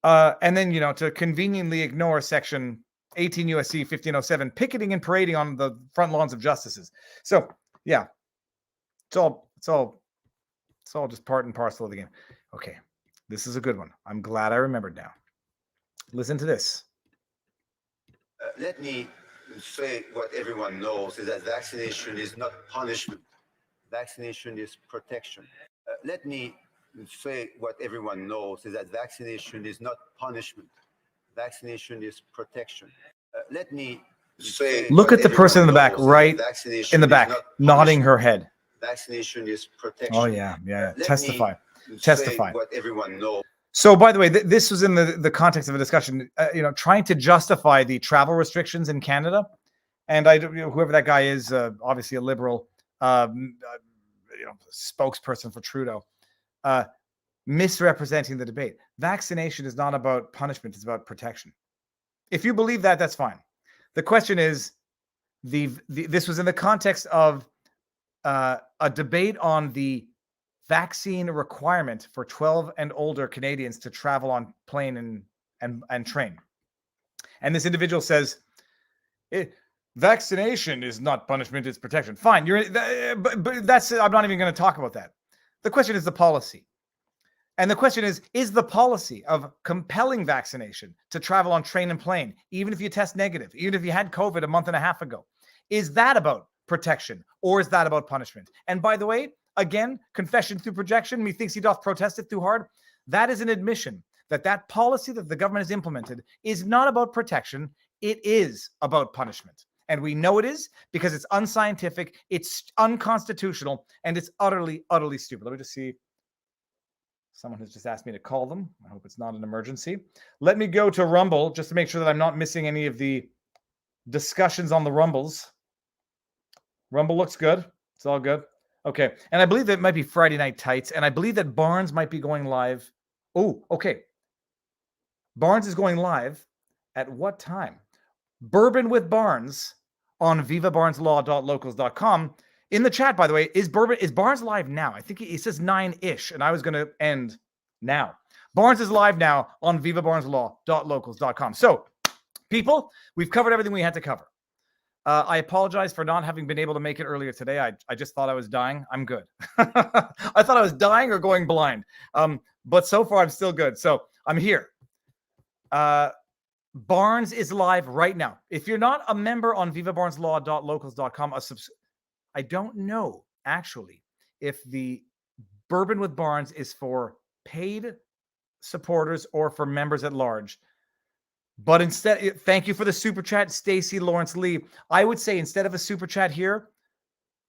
And then, to conveniently ignore Section 18 USC 1507, picketing and parading on the front lawns of justices. So yeah, it's all just part and parcel of the game. Okay, this is a good one. I'm glad I remembered now. Listen to this. Let me say what everyone knows is that vaccination is not punishment. Vaccination is protection. Let me say what everyone knows is that vaccination is not punishment. Vaccination is protection. Let me say. Look at the person in the back, right in the back, nodding her head. Vaccination is protection. Oh yeah. Let Testify. me Testify. say what everyone knows. So, by the way, this was in the context of a discussion, trying to justify the travel restrictions in Canada, and whoever that guy is, obviously a liberal, spokesperson for Trudeau, misrepresenting the debate. Vaccination is not about punishment; it's about protection. If you believe that, that's fine. The question is, this was in the context of a debate on the vaccine requirement for 12 and older Canadians to travel on plane and train. And this individual says, vaccination is not punishment, it's protection. Fine, but that's, I'm not even going to talk about that. The question is the policy. And the question is the policy of compelling vaccination to travel on train and plane, even if you test negative, even if you had COVID a month and a half ago, is that about protection or is that about punishment? And by the way, again, confession through projection, methinks he doth protest it too hard. That is an admission that policy that the government has implemented is not about protection. It is about punishment. And we know it is because it's unscientific, it's unconstitutional, and it's utterly, utterly stupid. Let me just see. Someone has just asked me to call them. I hope it's not an emergency. Let me go to Rumble just to make sure that I'm not missing any of the discussions on the Rumbles. Rumble looks good. It's all good. Okay. And I believe that it might be Friday Night Tights. And I believe that Barnes might be going live. Oh, okay. Barnes is going live at what time? Bourbon with Barnes on vivabarneslaw.locals.com. In the chat, by the way, is Barnes live now? I think he says 9-ish, and I was going to end now. Barnes is live now on vivabarneslaw.locals.com. So, people, we've covered everything we had to cover. I apologize for not having been able to make it earlier today. I just thought I was dying. I'm good. I thought I was dying or going blind. But so far, I'm still good. So, I'm here. Barnes is live right now. If you're not a member on vivabarneslaw.locals.com, I don't know, actually, if the Bourbon with Barnes is for paid supporters or for members at large. But instead, thank you for the super chat, Stacy Lawrence Lee. I would say instead of a super chat here,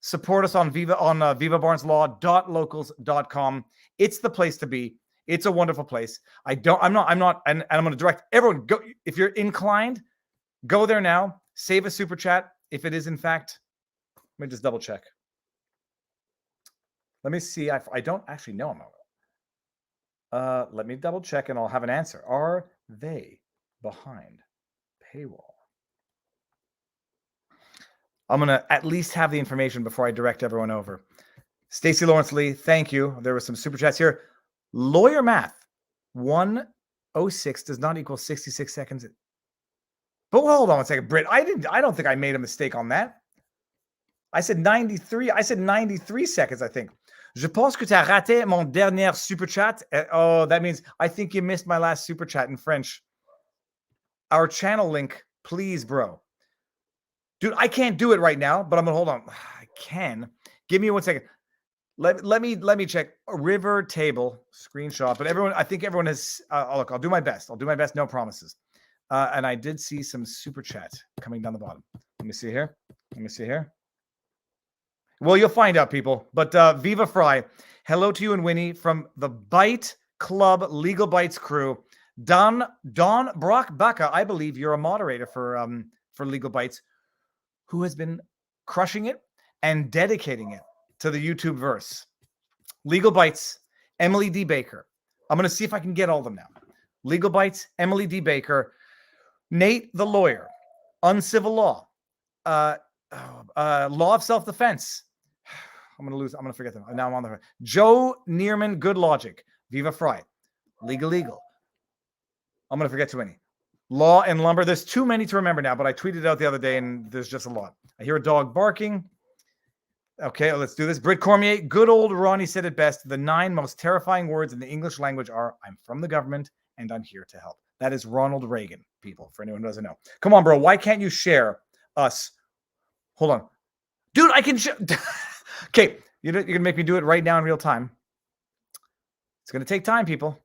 support us on vivabarneslaw.locals.com. It's the place to be. It's a wonderful place. I'm not, and I'm going to direct everyone, go, if you're inclined, go there now, save a super chat. If it is, in fact, let me just double check. Let me see. I don't actually know them. Let me double check and I'll have an answer. Are they behind paywall? I'm going to at least have the information before I direct everyone over. Stacey Lawrence Lee, thank you. There were some super chats here. Lawyer math, 106 does not equal 66 seconds. But hold on a second, Britt. I don't think I made a mistake on that. I said 93. I said 93 seconds, I think. Je pense que tu as raté mon dernier super chat. Oh, that means I think you missed my last super chat in French. Our channel link, please, bro. Dude, I can't do it right now, but I'm going to hold on. I can. Give me 1 second. Let me check a river table screenshot. But everyone, I think everyone has. Look, I'll do my best. I'll do my best. No promises. And I did see some super chat coming down the bottom. Let me see here. Well, you'll find out, people. But Viva Frei, hello to you and Winnie from the Bite Club Legal Bites crew. Don Brock Baca, I believe you're a moderator for Legal Bites, who has been crushing it and dedicating it to the YouTube verse. Legal Bites, Emily D. Baker. I'm going to see if I can get all of them now. Legal Bites, Emily D. Baker, Nate the Lawyer, Uncivil Law, Law of Self-Defense. I'm going to forget them. Now I'm on the Joe Neerman, Good Logic, Viva Frei, Legal. I'm going to forget too many. Law and lumber. There's too many to remember now, but I tweeted it out the other day and there's just a lot. I hear a dog barking. Okay, let's do this. Britt Cormier, good old Ronnie said it best. The 9 most terrifying words in the English language are, I'm from the government and I'm here to help. That is Ronald Reagan, people, for anyone who doesn't know. Come on, bro. Why can't you share us? Hold on. Dude, I can share. Okay, you're going to make me do it right now in real time. It's going to take time, people.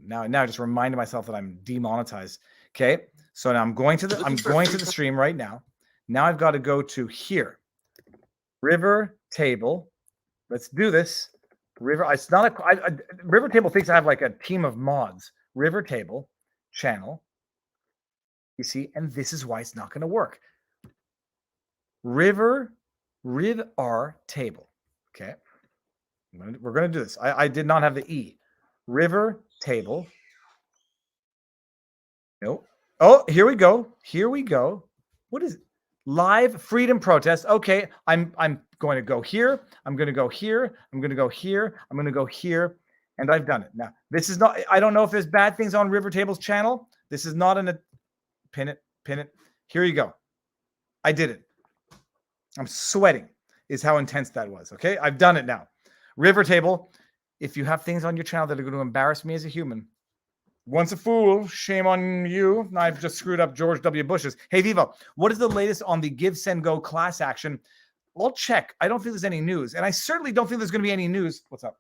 Now I just reminded myself that I'm demonetized. Okay, so now I'm going to the stream right now. Now I've got to go to here. River table. Let's do this. It's not a River table thinks I have like a team of mods. River table channel. You see, and this is why it's not going to work. Riv R table. Okay. We're going to do this. I did not have the E. River table. Nope. Oh, here we go. Here we go. What is it? Live freedom protest. Okay, I'm going to go here. I'm going to go here. I'm going to go here. I'm going to go here. And I've done it. Now, this is not, I don't know if there's bad things on River Table's channel. This is not pin it. Here you go. I did it. I'm sweating is how intense that was. Okay, I've done it now. River Table, if you have things on your channel that are going to embarrass me as a human, once a fool, shame on you. I've just screwed up George W. Bush's. Hey, Viva, what is the latest on the Give, Send, Go class action? I'll check. I don't think there's any news. And I certainly don't think there's going to be any news. What's up?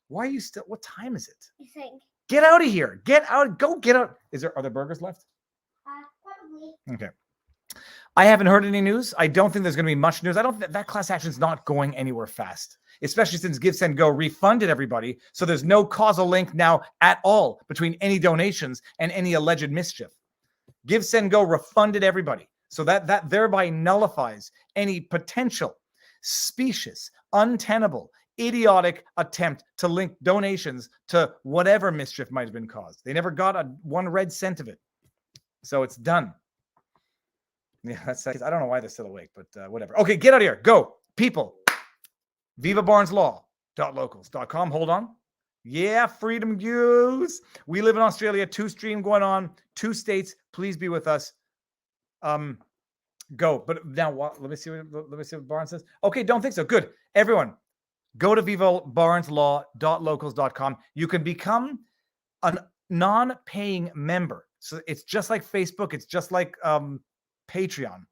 Why are you still? What time is it? I think. Get out of here. Get out. Go get out. Are there burgers left? Probably. Okay. I haven't heard any news. I don't think there's going to be much news. I don't think that class action is not going anywhere fast, especially since Give, Send, Go refunded everybody. So there's no causal link now at all between any donations and any alleged mischief. Give, Send, Go refunded everybody. So that thereby nullifies any potential specious, untenable, idiotic attempt to link donations to whatever mischief might have been caused. They never got one red cent of it. So it's done. Yeah, I don't know why they're still awake, but whatever. Okay, get out of here. Go. People. VivaBarnesLaw.locals.com. Hold on. Yeah, freedom use. We live in Australia. 2 stream going on. 2 states. Please be with us. Go. But now what? Let me see what Barnes says. Okay, don't think so. Good. Everyone, go to VivaBarnesLaw.locals.com. You can become a non-paying member. So it's just like Facebook. It's just like Patreon,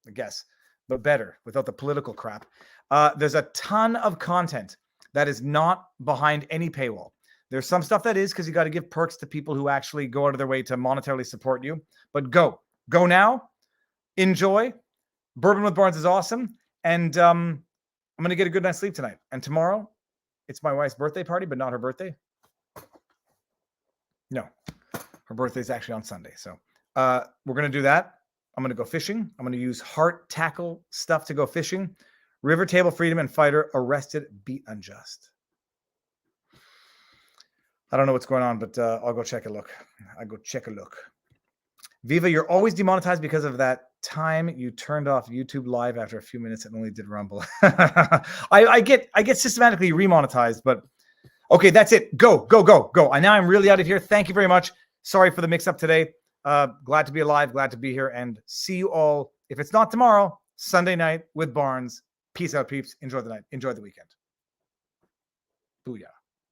I guess, but better without the political crap. There's a ton of content that is not behind any paywall. There's some stuff that is because you got to give perks to people who actually go out of their way to monetarily support you. But go now, enjoy. Bourbon with Barnes is awesome, and I'm gonna get a good night's sleep tonight. And tomorrow, it's my wife's birthday party, but not her birthday. No, her birthday is actually on Sunday. So we're gonna do that. I'm going to go fishing. I'm going to use heart tackle stuff to go fishing. River table freedom and fighter arrested, beat unjust. I don't know what's going on, but I'll go check a look. Viva, you're always demonetized because of that time you turned off YouTube live after a few minutes and only did Rumble. I get systematically remonetized, but okay, that's it. Go. And now I'm really out of here. Thank you very much. Sorry for the mix up today. Glad to be alive, glad to be here, and see you all, if it's not tomorrow, Sunday night with Barnes. Peace out, peeps. Enjoy the night. Enjoy the weekend. Booyah.